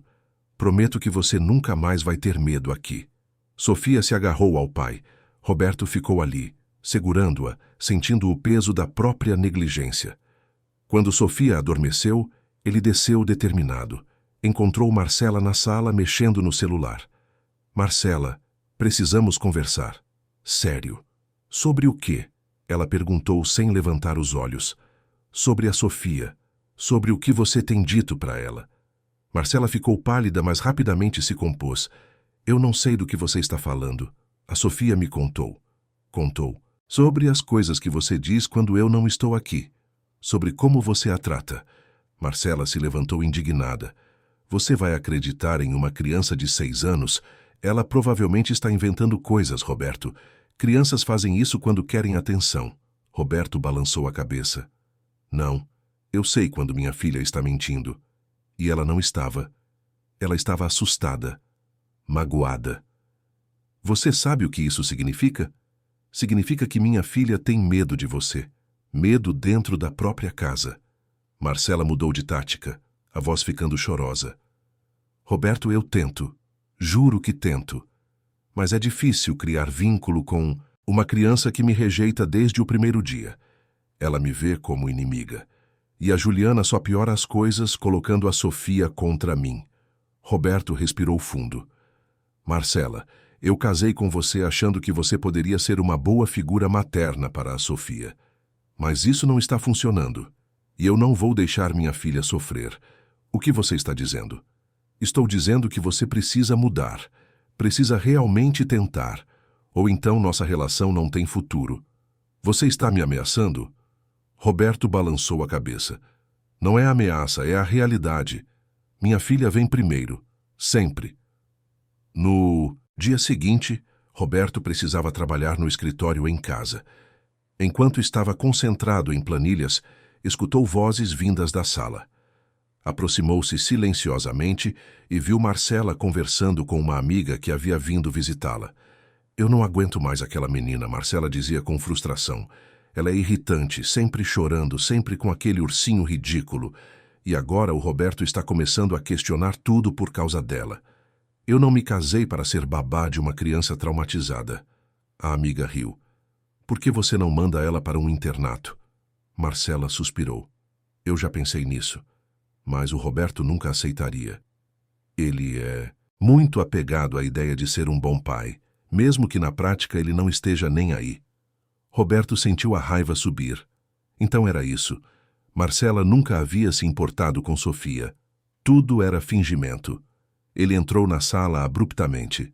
Prometo que você nunca mais vai ter medo aqui. Sofia se agarrou ao pai. Roberto ficou ali, segurando-a, sentindo o peso da própria negligência. Quando Sofia adormeceu, ele desceu determinado. Encontrou Marcela na sala mexendo no celular. Marcela, precisamos conversar. Sério. Sobre o quê? Ela perguntou sem levantar os olhos. Sobre a Sofia. Sobre o que você tem dito para ela. Marcela ficou pálida, mas rapidamente se compôs. Eu não sei do que você está falando. A Sofia me contou. Contou. Sobre as coisas que você diz quando eu não estou aqui. Sobre como você a trata. Marcela se levantou indignada. Você vai acreditar em uma criança de 6 anos? Ela provavelmente está inventando coisas, Roberto. Crianças fazem isso quando querem atenção. Roberto balançou a cabeça. Não, eu sei quando minha filha está mentindo. E ela não estava. Ela estava assustada. magoada. Você sabe o que isso significa? Significa que minha filha tem medo de você. Medo dentro da própria casa. Marcela mudou de tática, a voz ficando chorosa. Roberto, eu tento. Juro que tento. Mas é difícil criar vínculo com uma criança que me rejeita desde o primeiro dia. Ela me vê como inimiga. E a Juliana só piora as coisas colocando a Sofia contra mim. Roberto respirou fundo. Marcela, eu casei com você achando que você poderia ser uma boa figura materna para a Sofia. Mas isso não está funcionando. E eu não vou deixar minha filha sofrer. O que você está dizendo? Estou dizendo que você precisa mudar. Precisa realmente tentar. Ou então nossa relação não tem futuro. Você está me ameaçando? Roberto balançou a cabeça. Não é ameaça, é a realidade. Minha filha vem primeiro. Sempre. No dia seguinte, Roberto precisava trabalhar no escritório em casa. Enquanto estava concentrado em planilhas, escutou vozes vindas da sala. Aproximou-se silenciosamente e viu Marcela conversando com uma amiga que havia vindo visitá-la. Eu não aguento mais aquela menina, Marcela dizia com frustração. Ela é irritante, sempre chorando, sempre com aquele ursinho ridículo. E agora o Roberto está começando a questionar tudo por causa dela. Eu não me casei para ser babá de uma criança traumatizada. A amiga riu. Por que você não manda ela para um internato? Marcela suspirou. Eu já pensei nisso. Mas o Roberto nunca aceitaria. Ele é muito apegado à ideia de ser um bom pai, mesmo que na prática ele não esteja nem aí. Roberto sentiu a raiva subir. Então era isso. Marcela nunca havia se importado com Sofia. Tudo era fingimento. Ele entrou na sala abruptamente.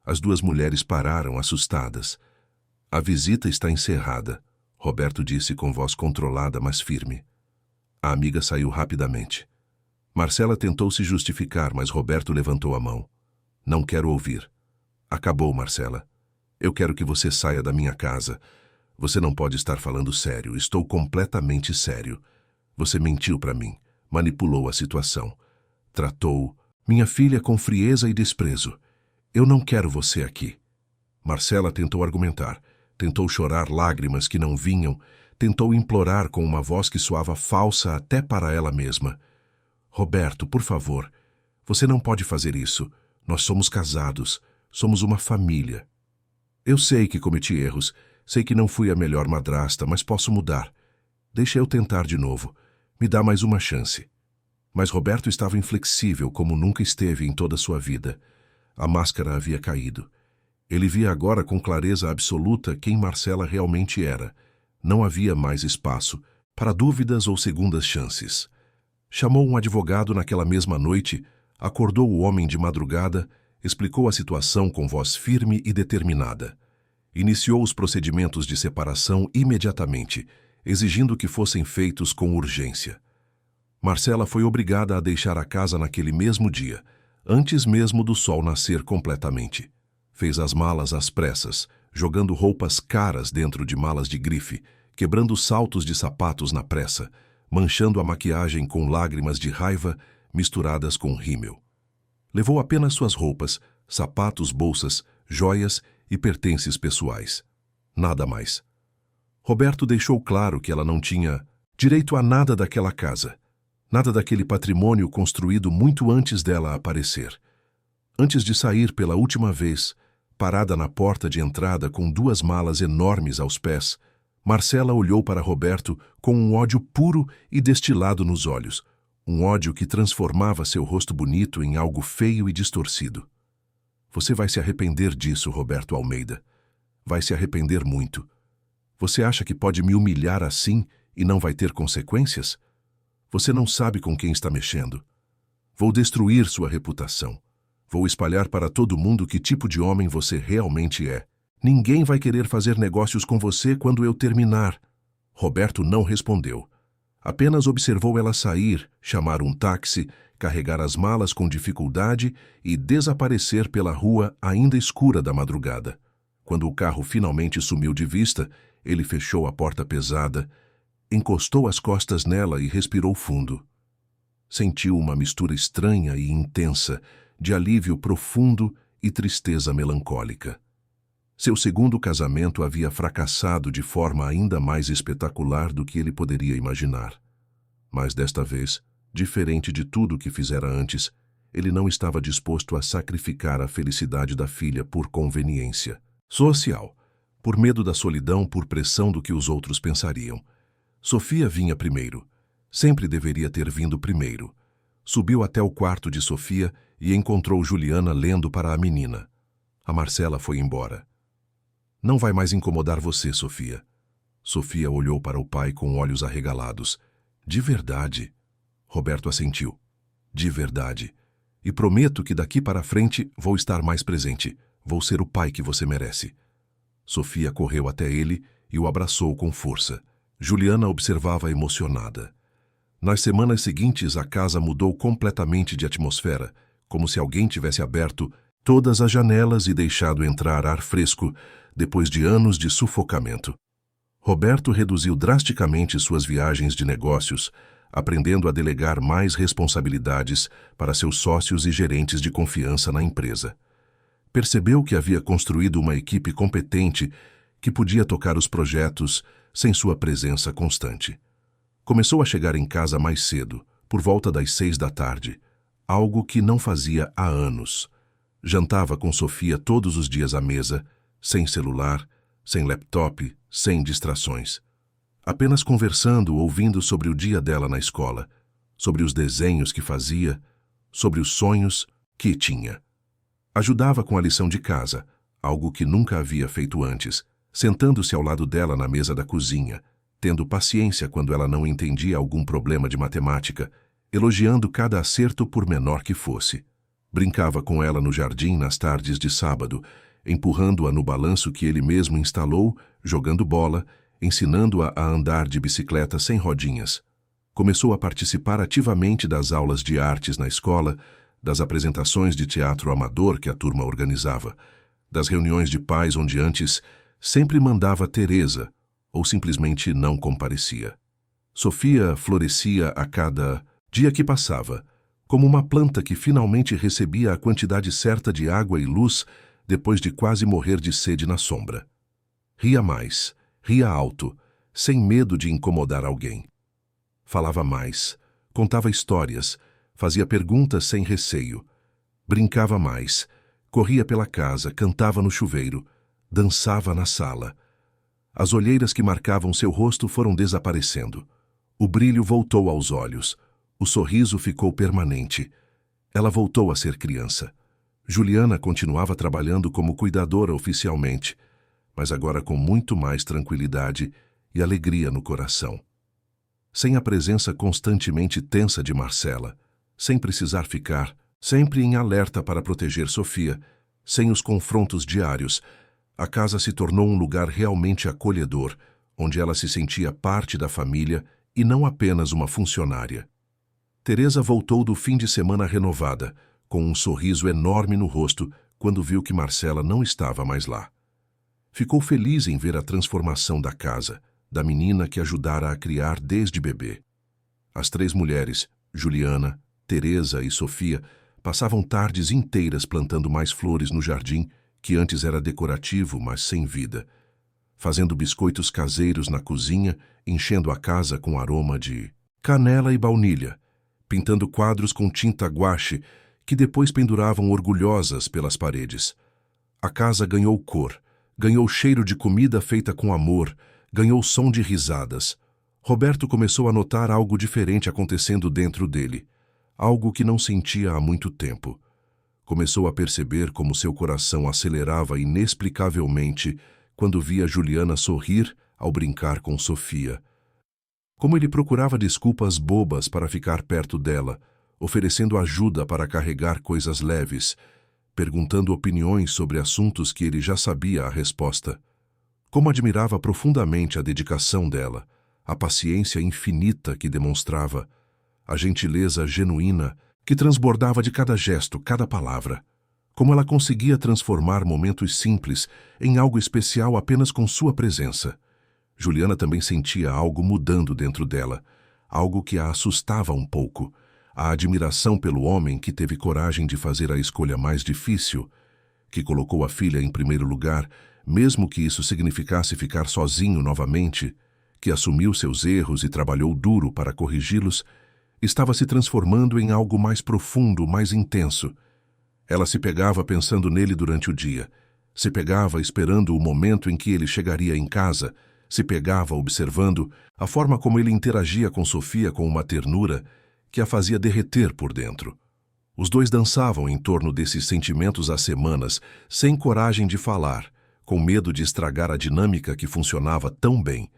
As duas mulheres pararam, assustadas. A visita está encerrada, Roberto disse com voz controlada, mas firme. A amiga saiu rapidamente. Marcela tentou se justificar, mas Roberto levantou a mão. Não quero ouvir. Acabou, Marcela. Eu quero que você saia da minha casa. Você não pode estar falando sério. Estou completamente sério. Você mentiu para mim, manipulou a situação. Tratou minha filha com frieza e desprezo. Eu não quero você aqui. Marcela tentou argumentar. Tentou chorar lágrimas que não vinham. Tentou implorar com uma voz que soava falsa até para ela mesma. Roberto, por favor, você não pode fazer isso. Nós somos casados. Somos uma família. Eu sei que cometi erros. Sei que não fui a melhor madrasta, mas posso mudar. Deixa eu tentar de novo. Me dá mais uma chance. Mas Roberto estava inflexível como nunca esteve em toda sua vida. A máscara havia caído. Ele via agora com clareza absoluta quem Marcela realmente era. Não havia mais espaço para dúvidas ou segundas chances. Chamou um advogado naquela mesma noite, acordou o homem de madrugada, explicou a situação com voz firme e determinada. Iniciou os procedimentos de separação imediatamente, exigindo que fossem feitos com urgência. Marcela foi obrigada a deixar a casa naquele mesmo dia, antes mesmo do sol nascer completamente. Fez as malas às pressas, jogando roupas caras dentro de malas de grife, quebrando saltos de sapatos na pressa, manchando a maquiagem com lágrimas de raiva misturadas com rímel. Levou apenas suas roupas, sapatos, bolsas, joias e pertences pessoais. Nada mais. Roberto deixou claro que ela não tinha direito a nada daquela casa, nada daquele patrimônio construído muito antes dela aparecer. Antes de sair pela última vez, parada na porta de entrada com duas malas enormes aos pés, Marcela olhou para Roberto com um ódio puro e destilado nos olhos, um ódio que transformava seu rosto bonito em algo feio e distorcido. Você vai se arrepender disso, Roberto Almeida. Vai se arrepender muito. Você acha que pode me humilhar assim e não vai ter consequências? Você não sabe com quem está mexendo. Vou destruir sua reputação. Vou espalhar para todo mundo que tipo de homem você realmente é. Ninguém vai querer fazer negócios com você quando eu terminar. Roberto não respondeu. Apenas observou ela sair, chamar um táxi, carregar as malas com dificuldade e desaparecer pela rua ainda escura da madrugada. Quando o carro finalmente sumiu de vista, ele fechou a porta pesada, encostou as costas nela e respirou fundo. Sentiu uma mistura estranha e intensa de alívio profundo e tristeza melancólica. Seu segundo casamento havia fracassado de forma ainda mais espetacular do que ele poderia imaginar. Mas desta vez, diferente de tudo o que fizera antes, ele não estava disposto a sacrificar a felicidade da filha por conveniência social, por medo da solidão, por pressão do que os outros pensariam. Sofia vinha primeiro. Sempre deveria ter vindo primeiro. Subiu até o quarto de Sofia e encontrou Juliana lendo para a menina. A Marcela foi embora. Não vai mais incomodar você, Sofia. Sofia olhou para o pai com olhos arregalados. De verdade. Roberto assentiu. De verdade. E prometo que daqui para frente vou estar mais presente. Vou ser o pai que você merece. Sofia correu até ele e o abraçou com força. Juliana observava emocionada. Nas semanas seguintes, a casa mudou completamente de atmosfera, como se alguém tivesse aberto todas as janelas e deixado entrar ar fresco depois de anos de sufocamento. Roberto reduziu drasticamente suas viagens de negócios, aprendendo a delegar mais responsabilidades para seus sócios e gerentes de confiança na empresa. Percebeu que havia construído uma equipe competente que podia tocar os projetos sem sua presença constante. Começou a chegar em casa mais cedo, por volta das 6 da tarde, algo que não fazia há anos. Jantava com Sofia todos os dias à mesa, sem celular, sem laptop, sem distrações. Apenas conversando, ouvindo sobre o dia dela na escola, sobre os desenhos que fazia, sobre os sonhos que tinha. Ajudava com a lição de casa, algo que nunca havia feito antes, sentando-se ao lado dela na mesa da cozinha, tendo paciência quando ela não entendia algum problema de matemática, elogiando cada acerto por menor que fosse. Brincava com ela no jardim nas tardes de sábado, empurrando-a no balanço que ele mesmo instalou, jogando bola, ensinando-a a andar de bicicleta sem rodinhas. Começou a participar ativamente das aulas de artes na escola, das apresentações de teatro amador que a turma organizava, das reuniões de pais onde antes sempre mandava Teresa, ou simplesmente não comparecia. Sofia florescia a cada dia que passava, como uma planta que finalmente recebia a quantidade certa de água e luz depois de quase morrer de sede na sombra. Ria mais, ria alto, sem medo de incomodar alguém. Falava mais, contava histórias, fazia perguntas sem receio. Brincava mais, corria pela casa, cantava no chuveiro, dançava na sala. As olheiras que marcavam seu rosto foram desaparecendo. O brilho voltou aos olhos. O sorriso ficou permanente. Ela voltou a ser criança. Juliana continuava trabalhando como cuidadora oficialmente, mas agora com muito mais tranquilidade e alegria no coração. Sem a presença constantemente tensa de Marcela, sem precisar ficar sempre em alerta para proteger Sofia, sem os confrontos diários, a casa se tornou um lugar realmente acolhedor, onde ela se sentia parte da família e não apenas uma funcionária. Teresa voltou do fim de semana renovada, com um sorriso enorme no rosto quando viu que Marcela não estava mais lá. Ficou feliz em ver a transformação da casa, da menina que ajudara a criar desde bebê. As 3 mulheres, Juliana, Teresa e Sofia, passavam tardes inteiras plantando mais flores no jardim, que antes era decorativo, mas sem vida, fazendo biscoitos caseiros na cozinha, enchendo a casa com aroma de canela e baunilha, pintando quadros com tinta guache que depois penduravam orgulhosas pelas paredes. A casa ganhou cor, ganhou cheiro de comida feita com amor, ganhou som de risadas. Roberto começou a notar algo diferente acontecendo dentro dele, algo que não sentia há muito tempo. Começou a perceber como seu coração acelerava inexplicavelmente quando via Juliana sorrir ao brincar com Sofia. Como ele procurava desculpas bobas para ficar perto dela, oferecendo ajuda para carregar coisas leves, perguntando opiniões sobre assuntos que ele já sabia a resposta. Como admirava profundamente a dedicação dela, a paciência infinita que demonstrava, a gentileza genuína que transbordava de cada gesto, cada palavra. Como ela conseguia transformar momentos simples em algo especial apenas com sua presença. Juliana também sentia algo mudando dentro dela, algo que a assustava um pouco, a admiração pelo homem que teve coragem de fazer a escolha mais difícil que colocou a filha em primeiro lugar, mesmo que isso significasse ficar sozinho novamente, que assumiu seus erros e trabalhou duro para corrigi-los, estava se transformando em algo mais profundo, mais intenso. Ela se pegava pensando nele durante o dia, se pegava esperando o momento em que ele chegaria em casa, se pegava observando a forma como ele interagia com Sofia com uma ternura que a fazia derreter por dentro. Os dois dançavam em torno desses sentimentos há semanas, sem coragem de falar, com medo de estragar a dinâmica que funcionava tão bem,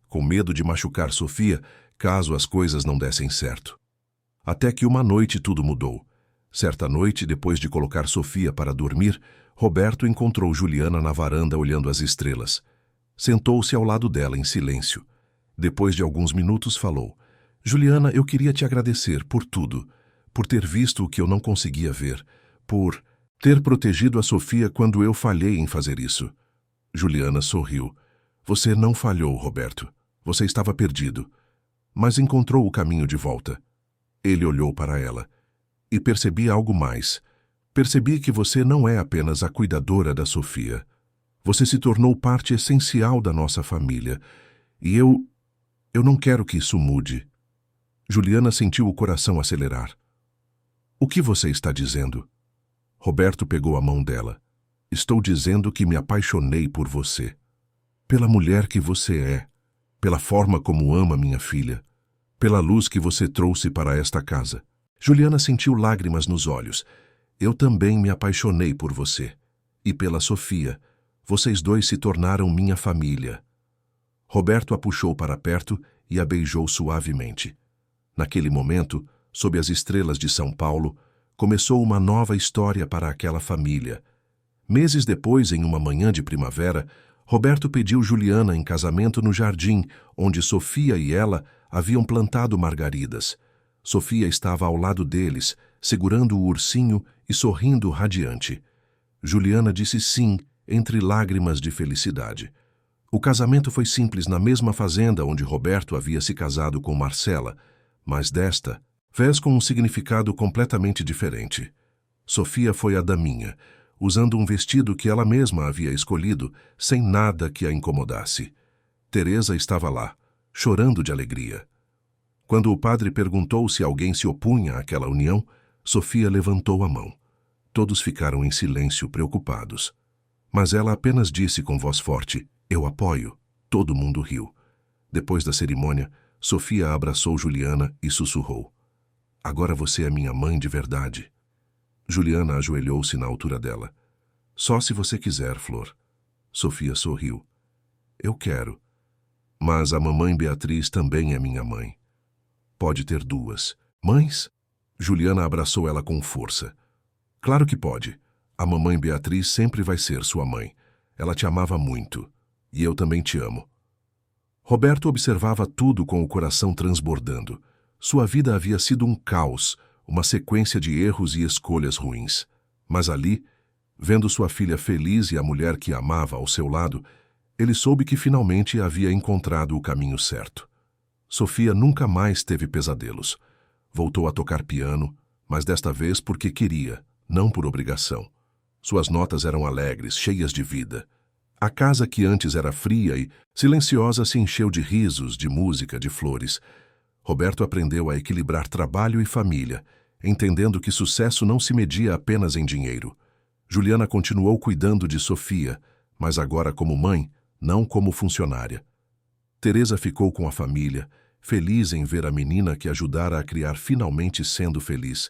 com medo de machucar Sofia caso as coisas não dessem certo. Até que uma noite tudo mudou. Certa noite, depois de colocar Sofia para dormir, Roberto encontrou Juliana na varanda olhando as estrelas. Sentou-se ao lado dela em silêncio. Depois de alguns minutos falou: "Juliana, eu queria te agradecer por tudo, por ter visto o que eu não conseguia ver, por ter protegido a Sofia quando eu falhei em fazer isso." Juliana sorriu. "Você não falhou, Roberto. Você estava perdido, mas encontrou o caminho de volta." Ele olhou para ela. "E percebi algo mais. Percebi que você não é apenas a cuidadora da Sofia. Você se tornou parte essencial da nossa família. E eu não quero que isso mude." Juliana sentiu o coração acelerar. "O que você está dizendo?" Roberto pegou a mão dela. "Estou dizendo que me apaixonei por você. Pela mulher que você é. Pela forma como ama minha filha. Pela luz que você trouxe para esta casa." Juliana sentiu lágrimas nos olhos. "Eu também me apaixonei por você. E pela Sofia. Vocês dois se tornaram minha família." Roberto a puxou para perto e a beijou suavemente. Naquele momento, sob as estrelas de São Paulo, começou uma nova história para aquela família. Meses depois, em uma manhã de primavera, Roberto pediu Juliana em casamento no jardim, onde Sofia e ela haviam plantado margaridas. Sofia estava ao lado deles, segurando o ursinho e sorrindo radiante. Juliana disse sim, entre lágrimas de felicidade. O casamento foi simples na mesma fazenda onde Roberto havia se casado com Marcela, mas desta vez com um significado completamente diferente. Sofia foi a daminha, usando um vestido que ela mesma havia escolhido, sem nada que a incomodasse. Teresa estava lá, chorando de alegria. Quando o padre perguntou se alguém se opunha àquela união, Sofia levantou a mão. Todos ficaram em silêncio, preocupados. Mas ela apenas disse com voz forte: "Eu apoio." Todo mundo riu. Depois da cerimônia, Sofia abraçou Juliana e sussurrou: "Agora você é minha mãe de verdade." Juliana ajoelhou-se na altura dela. "Só se você quiser, Flor." Sofia sorriu. "Eu quero. Mas a mamãe Beatriz também é minha mãe." "Pode ter duas mães?" Juliana abraçou ela com força. "Claro que pode. A mamãe Beatriz sempre vai ser sua mãe. Ela te amava muito. E eu também te amo." Roberto observava tudo com o coração transbordando. Sua vida havia sido um caos, uma sequência de erros e escolhas ruins. Mas ali, vendo sua filha feliz e a mulher que amava ao seu lado, ele soube que finalmente havia encontrado o caminho certo. Sofia nunca mais teve pesadelos. Voltou a tocar piano, mas desta vez porque queria, não por obrigação. Suas notas eram alegres, cheias de vida. A casa que antes era fria e silenciosa se encheu de risos, de música, de flores. Roberto aprendeu a equilibrar trabalho e família, entendendo que sucesso não se media apenas em dinheiro. Juliana continuou cuidando de Sofia, mas agora como mãe, não como funcionária. Teresa ficou com a família, feliz em ver a menina que ajudara a criar finalmente sendo feliz.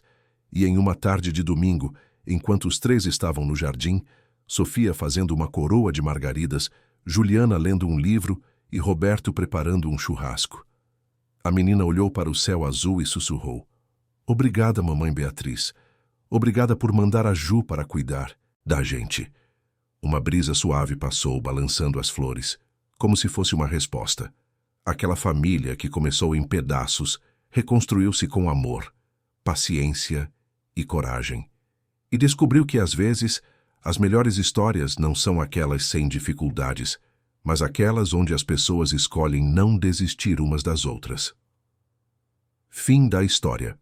E em uma tarde de domingo, enquanto os três estavam no jardim, Sofia fazendo uma coroa de margaridas, Juliana lendo um livro e Roberto preparando um churrasco. A menina olhou para o céu azul e sussurrou: "Obrigada, mamãe Beatriz. Obrigada por mandar a Ju para cuidar da gente." Uma brisa suave passou, balançando as flores, como se fosse uma resposta. Aquela família que começou em pedaços reconstruiu-se com amor, paciência e coragem. E descobriu que, às vezes, as melhores histórias não são aquelas sem dificuldades, mas aquelas onde as pessoas escolhem não desistir umas das outras. Fim da história.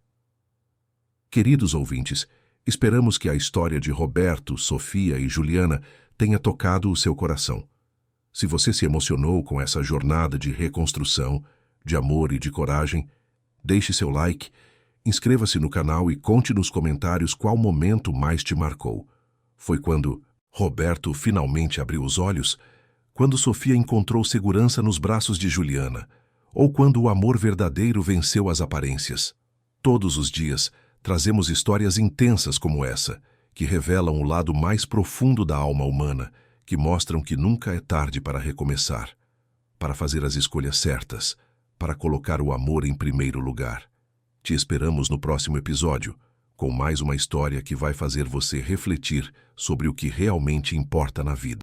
Queridos ouvintes, Esperamos que a história de Roberto, Sofia e Juliana tenha tocado o seu coração. Se você se emocionou com essa jornada de reconstrução, de amor e de coragem, deixe seu like, inscreva-se no canal e conte nos comentários qual momento mais te marcou. Foi quando Roberto finalmente abriu os olhos? Quando Sofia encontrou segurança nos braços de Juliana? Ou quando o amor verdadeiro venceu as aparências? Todos os dias, trazemos histórias intensas como essa, que revelam o lado mais profundo da alma humana, que mostram que nunca é tarde para recomeçar, para fazer as escolhas certas, para colocar o amor em primeiro lugar. Te esperamos no próximo episódio, com mais uma história que vai fazer você refletir sobre o que realmente importa na vida.